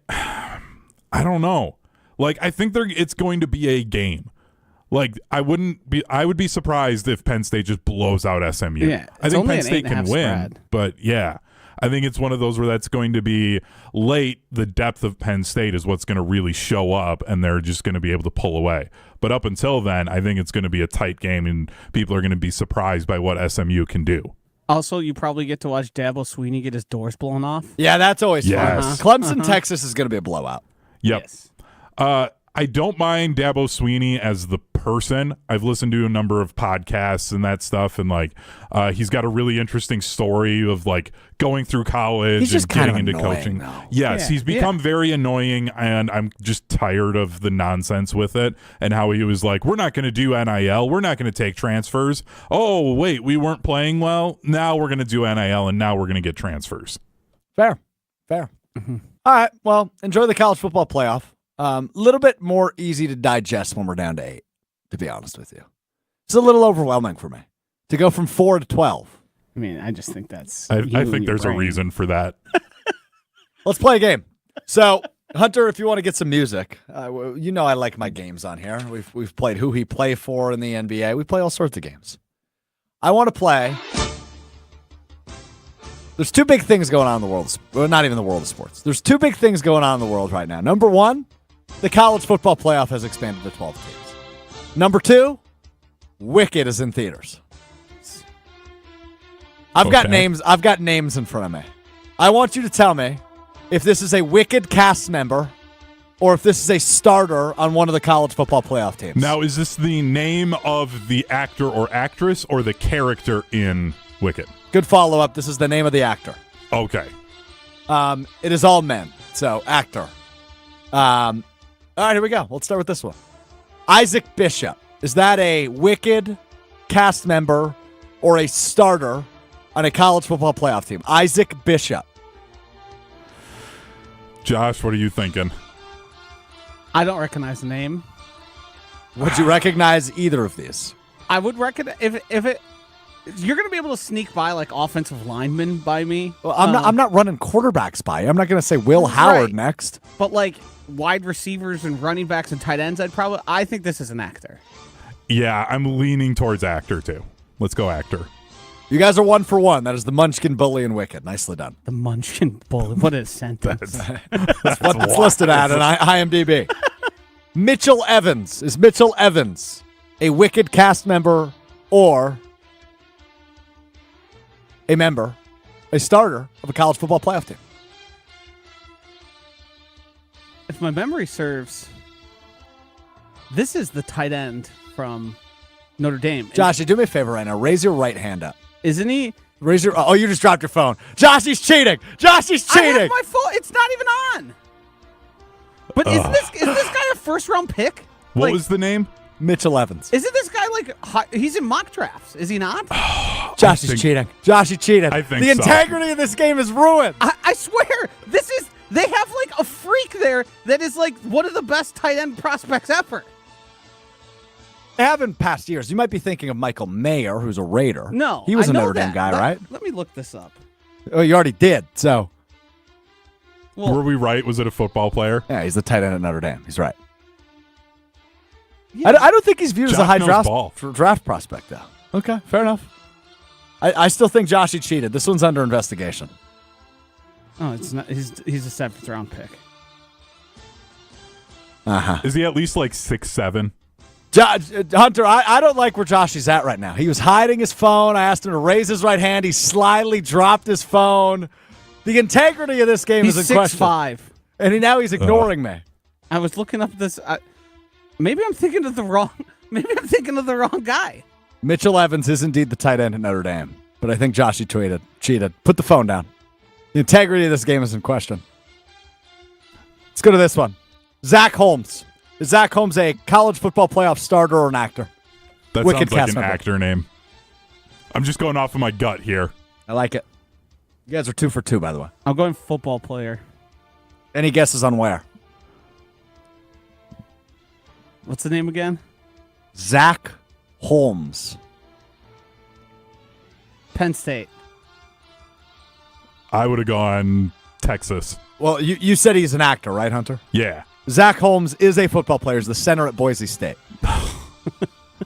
don't know. Like I think it's going to be a game. Like I would be surprised if Penn State just blows out SMU.
Yeah,
I think Penn State can win, but yeah. I think it's one of those where that's going to be late. The depth of Penn State is what's going to really show up, and they're just going to be able to pull away. But up until then, I think it's going to be a tight game, and people are going to be surprised by what SMU can do.
Also, you probably get to watch Dabo Swinney get his doors blown off.
Yeah, that's always
Yes.
fun. Clemson, Texas is going to be a blowout.
Yep.
Yes.
I don't mind Dabo Swinney as the person. I've listened to a number of podcasts and that stuff, and he's got a really interesting story of going through college
He's just
and getting
kind of
into
annoying,
coaching.
though.
Yes,
Yeah,
he's become very annoying, and I'm just tired of the nonsense with it and how he was like, we're not going to do NIL. We're not going to take transfers. Oh, wait, we weren't playing well. Now we're going to do NIL, and now we're going to get transfers.
Fair.
Mm-hmm.
All right. Well, enjoy the college football playoff. Little bit more easy to digest when we're down to 8, to be honest with you. It's a little overwhelming for me to go from 4 to 12.
I mean, I just think that's.
I
you and
think
your
there's a
brain.
reason for that.
Let's play a game. So, Hunter, if you want to get some music, I like my games on here. We've played Who He Play For in the NBA. We play all sorts of games. I want to play. There's 2 big things going on in the world. Well, not even the world of sports. There's 2 big things going on in the world right now. Number 1, the college football playoff has expanded to 12 teams. Number 2, Wicked is in theaters. I've got names in front of me. I want you to tell me if this is a Wicked cast member or if this is a starter on one of the college football playoff teams.
Now, is this the name of the actor or actress or the character in Wicked?
Good follow-up. This is the name of the actor.
Okay.
It is all men, so actor. All right, here we go. Let's start with this one. Isaac Bishop. Is that a Wicked cast member or a starter on a college football playoff team? Isaac Bishop.
Josh, what are you thinking?
I don't recognize the name.
Would you recognize either of these?
I would recognize if it. You're going to be able to sneak by offensive linemen by me.
Well, I'm not running quarterbacks by you. I'm not going to say Will Howard
Right.
next.
But wide receivers and running backs and tight ends, I think this is an actor.
Yeah, I'm leaning towards actor, too. Let's go actor.
You guys are 1 for 1. That is the Munchkin, Bully, and Wicked. Nicely done.
The Munchkin Bull. What a sentence.
That's what it's listed at in IMDb. Mitchell Evans. Is Mitchell Evans a Wicked cast member or a starter of a college football playoff team?
If my memory serves, this is the tight end from Notre Dame.
Josh, do me a favor right now. Raise your right hand up.
Isn't he?
Raise your. Oh, you just dropped your phone. Josh, he's cheating. Josh, he's
I
cheating.
have my phone. It's not even on. But is this guy a first round pick?
What was the name?
Mitchell Evans.
Isn't this guy he's in mock drafts? Is he not?
Josh is cheating. Josh, he cheated.
I think
the
so.
integrity of this game is ruined.
I swear, they have a freak there that is one of the best tight end prospects ever.
They have in past years. You might be thinking of Michael Mayer, who's a Raider.
No,
he was
I
a
know
Notre Dame
that.
guy, right?
Let me look this up.
Oh, you already did. So,
Well,
Were we right? Was it a football player?
yeah, he's the tight end at Notre Dame. He's right.
yeah.
I don't think he's viewed as a
Josh
high
knows ball.
draft prospect, though. Okay, fair enough. I still think Joshy cheated. This one's under investigation.
Oh, it's not. He's a 7th round pick.
Uh-huh.
Is he at least 6'7"?
Hunter, I don't like where Joshy's at right now. He was hiding his phone. I asked him to raise his right hand. He slyly dropped his phone. The integrity of this game
He's
is in question.
6'5".
And now he's ignoring me.
I was looking up this. Maybe I'm thinking of the wrong. Maybe I'm thinking of the wrong guy.
Mitchell Evans is indeed the tight end at Notre Dame. But I think Joshy cheated. Put the phone down. The integrity of this game is in question. Let's go to this one. Zach Holmes. Is Zach Holmes a college football playoff starter or an actor?
That
Wicked
sounds like
cast
an
member.
actor name. I'm just going off of my gut here.
I like it. You guys are 2 for 2, by the way.
I'm going football player.
Any guesses on where?
What's the name again?
Zach Holmes.
Penn State.
I would have gone Texas.
Well, you said he's an actor, right, Hunter?
Yeah.
Zach Holmes is a football player. He's the center at Boise State.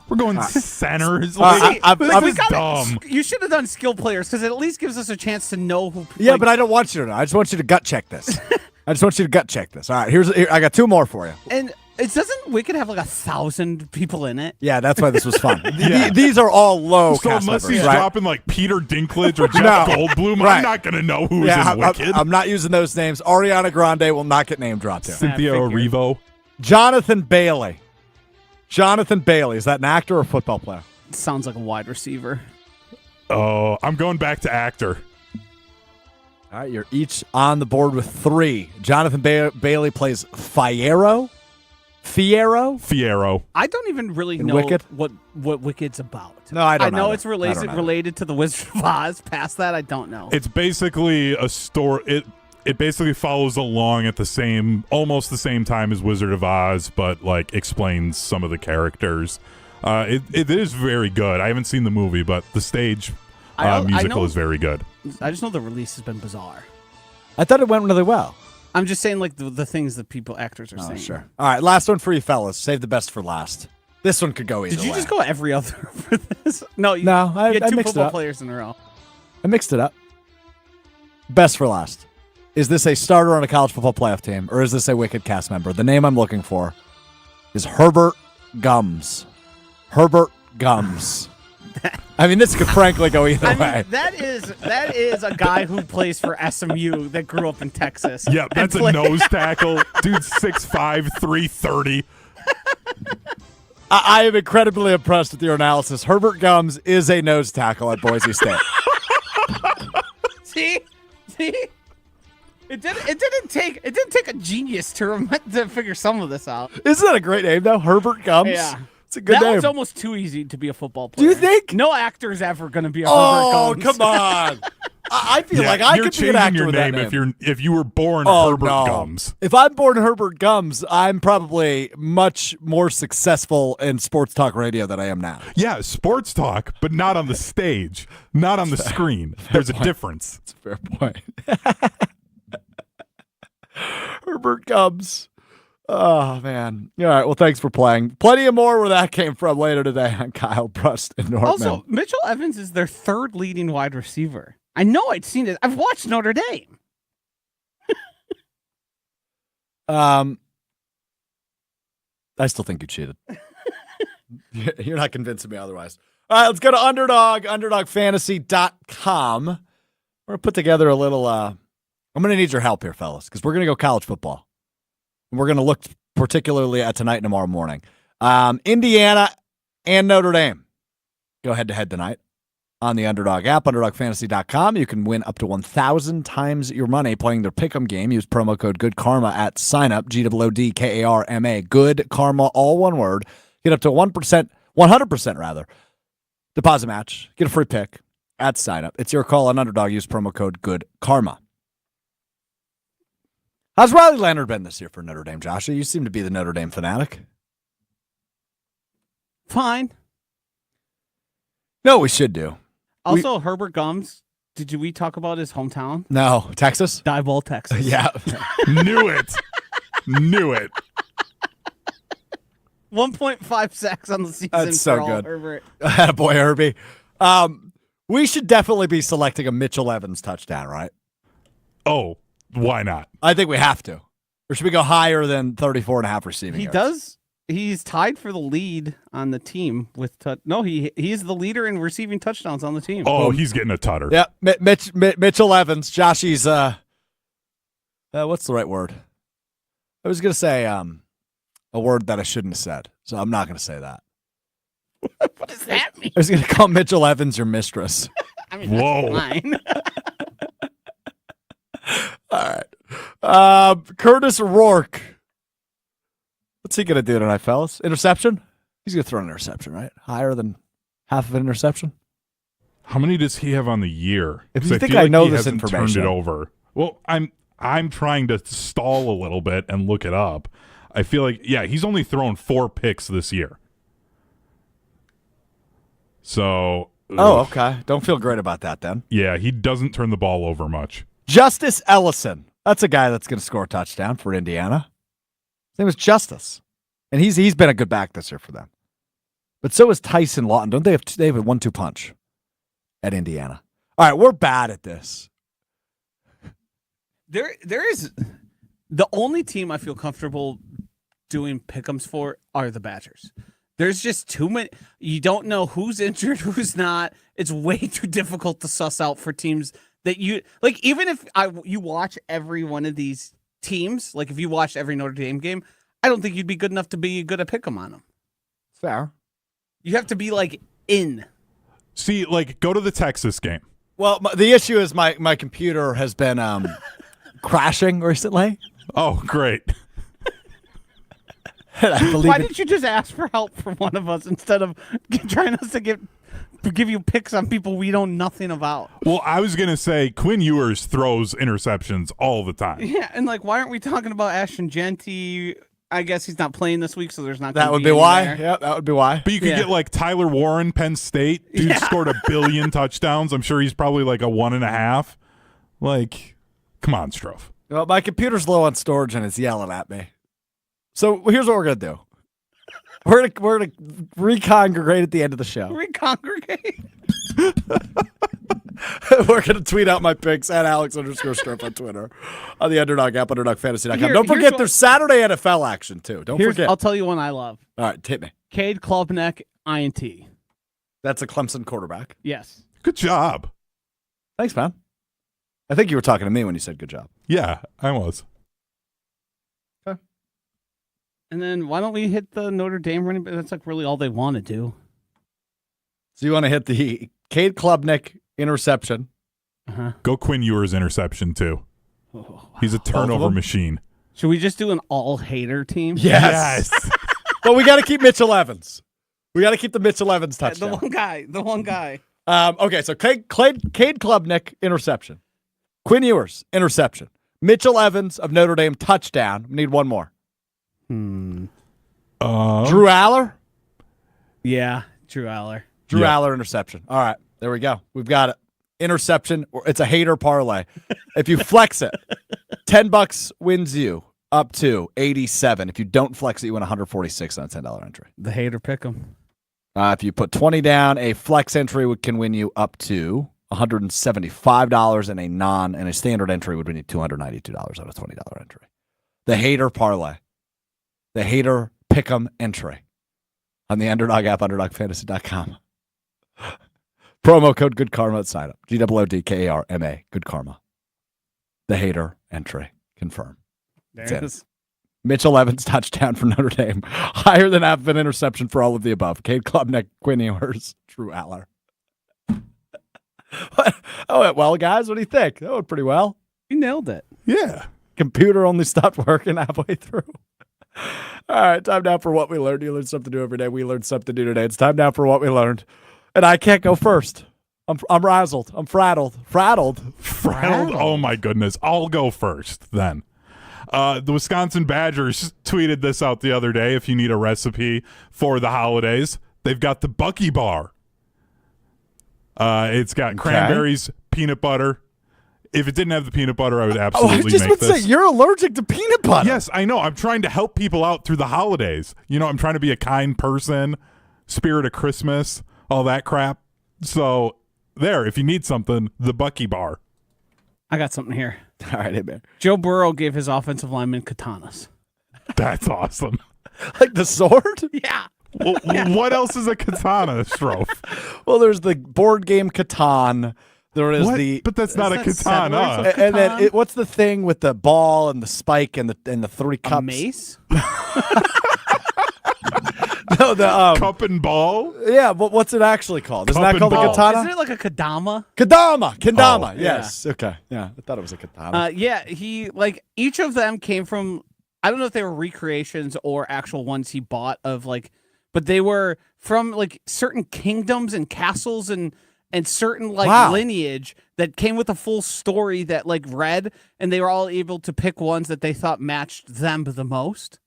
We're going centers.
This
is dumb.
You should have done skill players because it at least gives us a chance to know who.
Yeah, but I don't want you to know. I just want you to gut check this. I just want you to gut check this. All right, here, I got 2 more for you.
And it doesn't Wicked have like 1,000 people in it?
Yeah, that's why this was fun.
Yeah.
These are all low
So
cast
unless
members,
he's
right?
dropping like Peter Dinklage or Jeff Goldblum,
Right.
I'm not going to know who's
Yeah,
in Wicked.
I'm not using those names. Ariana Grande will not get name dropped here.
Cynthia
I figured.
Erivo.
Jonathan Bailey. Jonathan Bailey. Is that an actor or a football player?
It sounds like a wide receiver.
Oh, I'm going back to actor.
All right, you're each on the board with 3. Jonathan Bailey plays Fierro.
Fierro.
I don't even really
In
know
Wicked?
what Wicked's about.
No, I don't
I know
either.
it's
I don't either.
related to the Wizard of Oz. Past that, I don't know.
It's basically a story. It basically follows along at almost the same time as Wizard of Oz, but like explains some of the characters. It is very good. I haven't seen the movie, but the stage musical is very good.
I just know the release has been bizarre.
I thought it went really well.
I'm just saying, like the things that actors are saying.
Sure. All right, last one for you fellas. Save the best for last. This one could go either
Did you
way.
just go every other for this? No, you
No, I
had 2
mixed it
football
up.
players in a row.
I mixed it up. Best for last. Is this a starter on a college football playoff team, or is this a Wicked cast member? The name I'm looking for is Herbert Gums. Herbert Gums. I mean, this could frankly go either way.
That is a guy who plays for SMU that grew up in Texas.
Yeah, that's a nose tackle. Dude's 6'5", 330.
I am incredibly impressed with your analysis. Herbert Gums is a nose tackle at Boise State.
See? It didn't take a genius to figure some of this out.
Isn't that a great name, though? Herbert Gums?
Yeah.
It's a good
That
name.
one's almost too easy to be a football
Do
player.
you think?
No actor's ever going to be a
Oh,
Herbert Gums.
come on. I feel like I
you're
could be an
changing
actor
your
with that
name
name.
if you were born
Oh,
Herbert
no.
Gums.
If I'm born Herbert Gums, I'm probably much more successful in sports talk radio than I am now.
Yeah, sports talk, but not on the stage, not on the screen. There's a difference.
That's a fair point. Herbert Gums. Oh, man. All right, well, thanks for playing. Plenty of more where that came from later today on Kyle Brust and Norman.
Also, Mitchell Evans is their 3rd leading wide receiver. I know I'd seen it. I've watched Notre Dame.
I still think you cheated. You're not convincing me otherwise. All right, let's go to Underdog, underdogfantasy.com. We're going to put together a little, I'm going to need your help here, fellas, because we're going to go college football. And we're going to look particularly at tonight and tomorrow morning. Indiana and Notre Dame go head-to-head tonight on the Underdog app, underdogfantasy.com. You can win up to 1,000 times your money playing their pick'em game. Use promo code GoodKarma at signup, GOODKARMA. Good Karma, all one word. Get up to 100% rather. Deposit match. Get a free pick at signup. It's your call on Underdog. Use promo code GoodKarma. How's Riley Leonard been this year for Notre Dame, Joshua? You seem to be the Notre Dame fanatic.
Fine.
No, we should do.
Also, Herbert Gums. Did we talk about his hometown?
No, Texas?
Diboll, Texas.
Yeah.
Knew it.
1.5 sacks on the season.
That's so
for all
good.
Herbert.
Boy, Herbie. We should definitely be selecting a Mitchell Evans touchdown, right?
Oh, why not?
I think we have to. Or should we go higher than 34.5 receiving
He
yards?
does. He's tied for the lead on the team with he's the leader in receiving touchdowns on the team.
Oh, he's getting a tutter.
Yeah, Mitchell Evans. Joshy's, what's the right word? I was going to say a word that I shouldn't have said, so I'm not going to say that.
What does that mean?
I was going to call Mitchell Evans your mistress.
I mean,
Whoa.
that's fine.
All right. Curtis Rourke. What's he going to do tonight, fellas? Interception? He's going to throw an interception, right? Higher than half of an interception?
How many does he have on the year?
If
'Cause
you think
feel
I
like
know
he
this
hasn't
information.
turned it over. Well, I'm trying to stall a little bit and look it up. I feel like, yeah, he's only thrown 4 picks this year. So,
Oh, okay. Don't feel great about that then.
yeah, he doesn't turn the ball over much.
Justice Ellison. That's a guy that's going to score a touchdown for Indiana. His name is Justice. And he's been a good back this year for them. But so is Tyson Lawton. Don't they have they have a 1-2 punch at Indiana? All right, we're bad at this.
There is the only team I feel comfortable doing pick'ems for are the Badgers. There's just too many. You don't know who's injured, who's not. It's way too difficult to suss out for teams that you like. Even if you watch every one of these teams, like if you watched every Notre Dame game, I don't think you'd be good enough to be good at pick'em on them.
Fair.
You have to be like in.
See, like go to the Texas game.
Well, the issue is my computer has been crashing recently.
Oh, great.
I believe
Why didn't you just ask for help from one of us instead of trying us to give you picks on people we know nothing about?
Well, I was going to say Quinn Ewers throws interceptions all the time.
Yeah, and like, why aren't we talking about Ashton Genty? I guess he's not playing this week, so there's not.
That would be why. Yeah, that would be why.
But you could get like Tyler Warren, Penn State. Dude scored 1 billion touchdowns. I'm sure he's probably like a 1.5. Like, come on, Strouf.
Well, my computer's low on storage and it's yelling at me. So here's what we're gonna do. We're gonna recongregate at the end of the show.
Recongregate.
We're gonna tweet out my picks at Alex_Strouf on Twitter, on the Underdog app, UnderdogFantasy.com. Don't forget there's Saturday NFL action too. Don't forget.
I'll tell you one I love.
All right, hit me.
Cade Klubnik, INT.
That's a Clemson quarterback.
Yes.
Good job.
Thanks, man. I think you were talking to me when you said good job.
Yeah, I was.
And then why don't we hit the Notre Dame running back? That's like really all they want to do.
So you want to hit the Cade Klubnik interception.
Go Quinn Ewers interception too.
Oh, wow.
He's a turnover machine.
Should we just do an all-hater team?
Yes. But we got to keep Mitchell Evans. We got to keep the Mitchell Evans touchdown.
The one guy.
Okay, so Cade Klubnik interception. Quinn Ewers interception. Mitchell Evans of Notre Dame touchdown. We need one more. Drew Aller?
Yeah, Drew Aller.
Drew Aller interception. All right, there we go. We've got it. Interception. It's a hater parlay. If you flex it, $10 wins you up to 87. If you don't flex it, you win 146 on a $10 entry.
The hater pick 'em.
If you put 20 down, a flex entry can win you up to $175, and a standard entry would win you $292 on a $20 entry. The hater parlay. The hater pick'em entry on the Underdog app, UnderdogFantasy.com. Promo code Good Karma at sign up. GOODKARMA. Good Karma. The hater entry. Confirm.
There it is.
Mitchell Evans touchdown for Notre Dame. Higher than half of an interception for all of the above. Cade Klubnik, Quinn Ewers, Drew Aller. Oh, well, guys, what do you think? That went pretty well.
You nailed it.
Yeah.
Computer only stopped working halfway through. All right, time now for What We Learned. You learn something new every day. We learned something new today. It's time now for What We Learned. And I can't go first. I'm razzled. I'm frazzled. Frazzled.
Oh, my goodness. I'll go first then. The Wisconsin Badgers tweeted this out the other day. If you need a recipe for the holidays, they've got the Bucky Bar. It's got cranberries, peanut butter. If it didn't have the peanut butter, I would absolutely make this.
I just would say, you're allergic to peanut butter.
Yes, I know. I'm trying to help people out through the holidays. You know, I'm trying to be a kind person, spirit of Christmas, all that crap. So there, if you need something, the Bucky Bar.
I got something here.
All right, hey, man.
Joe Burrow gave his offensive lineman katanas.
That's awesome.
Like the sword?
Yeah.
Well, what else is a katana, Strouf?
Well, there's the board game Catan. There is
But that's not a katana.
And then what's the thing with the ball and the spike and the three cups?
A mace?
No, the
Cup and ball?
yeah, but what's it actually called? Isn't
Cup
that called a
and ball.
katana?
Isn't it like a kadama?
Kendama.
Oh,
Yes. Okay. Yeah, I thought it was a katana.
Yeah, he like each of them came from I don't know if they were recreations or actual ones he bought of like but they were from like certain kingdoms and castles and certain like lineage that came with a full story that like read and they were all able to pick ones that they thought matched them the most.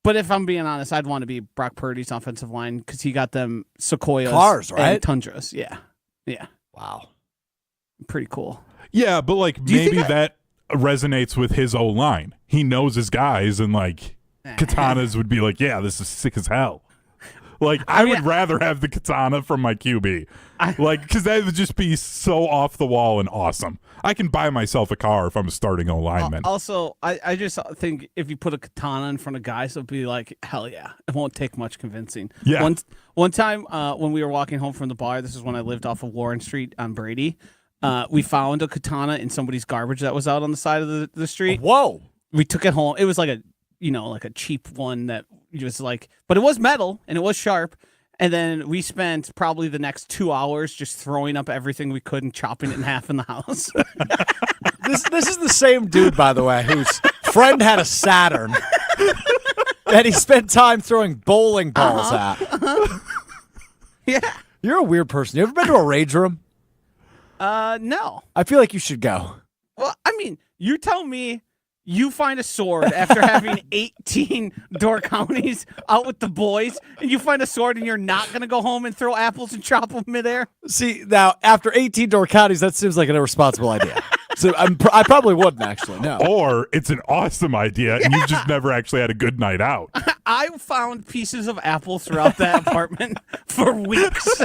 But if I'm being honest, I'd want to be Brock Purdy's offensive line because he got them Sequoias
Cars, right?
and Tundras. Yeah. Yeah.
Wow.
Pretty cool.
Yeah, but like maybe that resonates with his O-line. He knows his guys and like katanas would be like, yeah, this is sick as hell. Like, I would rather have the katana from my QB. Because that would just be so off the wall and awesome. I can buy myself a car if I'm a starting lineman.
Also, I just think if you put a katana in front of guys, it'll be like, hell yeah. It won't take much convincing.
Yeah.
One time when we were walking home from the bar, this is when I lived off of Warren Street on Brady, we found a katana in somebody's garbage that was out on the side of the street.
Whoa.
We took it home. It was like a cheap one that was like, but it was metal and it was sharp. And then we spent probably the next 2 hours just throwing up everything we could and chopping it in half in the house.
This is the same dude, by the way, whose friend had a Saturn that he spent time throwing bowling balls at.
Yeah.
You're a weird person. You ever been to a rage room?
No.
I feel like you should go.
Well, I mean, you tell me you find a sword after having 18 door counties out with the boys, and you find a sword and you're not going to go home and throw apples and chop them midair?
See, now, after 18 door counties, that seems like an irresponsible idea. So I probably wouldn't, actually, no.
Or it's an awesome idea, and you've just never actually had a good night out.
I found pieces of apples throughout that apartment for weeks.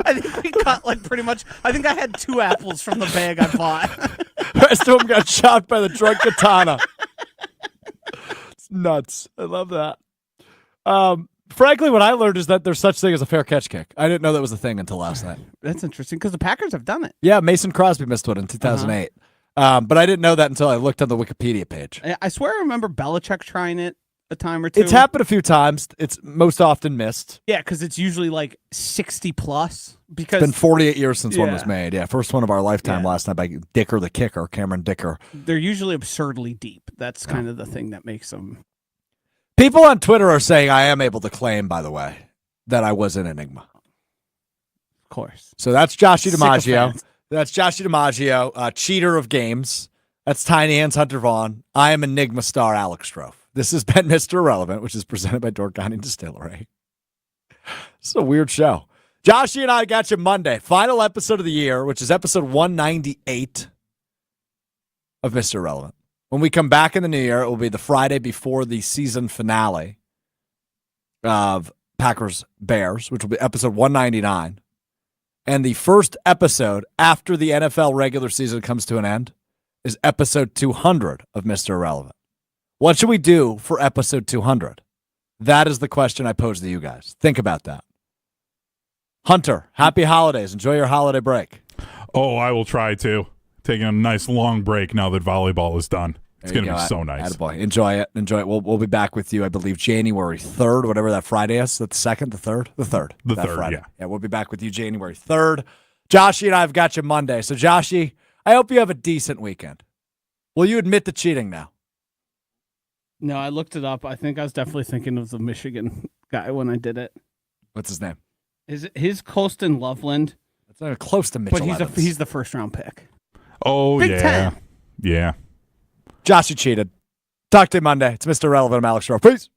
I think we cut pretty much. I think I had 2 apples from the bag I bought.
The rest of them got shot by the drunk katana. It's nuts. I love that. Frankly, what I learned is that there's such thing as a fair catch kick. I didn't know that was a thing until last night.
That's interesting because the Packers have done it.
Yeah, Mason Crosby missed one in 2008. But I didn't know that until I looked on the Wikipedia page.
I swear I remember Belichick trying it a time or two.
It's happened a few times. It's most often missed.
Yeah, because it's usually like 60 plus.
It's been 48 years since one
Yeah.
was made. Yeah, first one of our lifetime last night by Dicker the kicker, Cameron Dicker.
They're usually absurdly deep. That's kind of the thing that makes them.
People on Twitter are saying I am able to claim, by the way, that I was an enigma.
Of course.
So that's Joshy DiMaggio.
Sycophant.
That's Joshy DiMaggio, cheater of games. That's Tiny Hands Hunter Vaughn. I am Enigma star Alex Strouf. This has been Mr. Irrelevant, which is presented by Dork County Distillery. This is a weird show. Joshy and I got you Monday. Final episode of the year, which is episode 198 of Mr. Irrelevant. When we come back in the new year, it will be the Friday before the season finale of Packers Bears, which will be episode 199. And the first episode after the NFL regular season comes to an end is episode 200 of Mr. Irrelevant. What should we do for episode 200? That is the question I pose to you guys. Think about that. Hunter, happy holidays. Enjoy your holiday break.
Oh, I will try to. Taking a nice long break now that volleyball is done. It's going to be so nice.
Attaboy. Enjoy it. Enjoy it. We'll be back with you, I believe, January 3rd, whatever that Friday is. Is that the 2nd, the 3rd? The 3rd.
The
that
3rd,
Friday.
yeah.
Yeah, we'll be back with you January 3rd. Joshy and I have got you Monday. So, Joshy, I hope you have a decent weekend. Will you admit to cheating now?
No, I looked it up. I think I was definitely thinking of the Michigan guy when I did it.
What's his name?
His Colston Loveland,
That's not close to Mitchell
but
Evans.
he's the first round pick.
Oh,
Big
yeah.
10.
Yeah.
Joshy cheated. Talk to you Monday. It's Mr. Relevant. I'm Alex Strouf. Peace.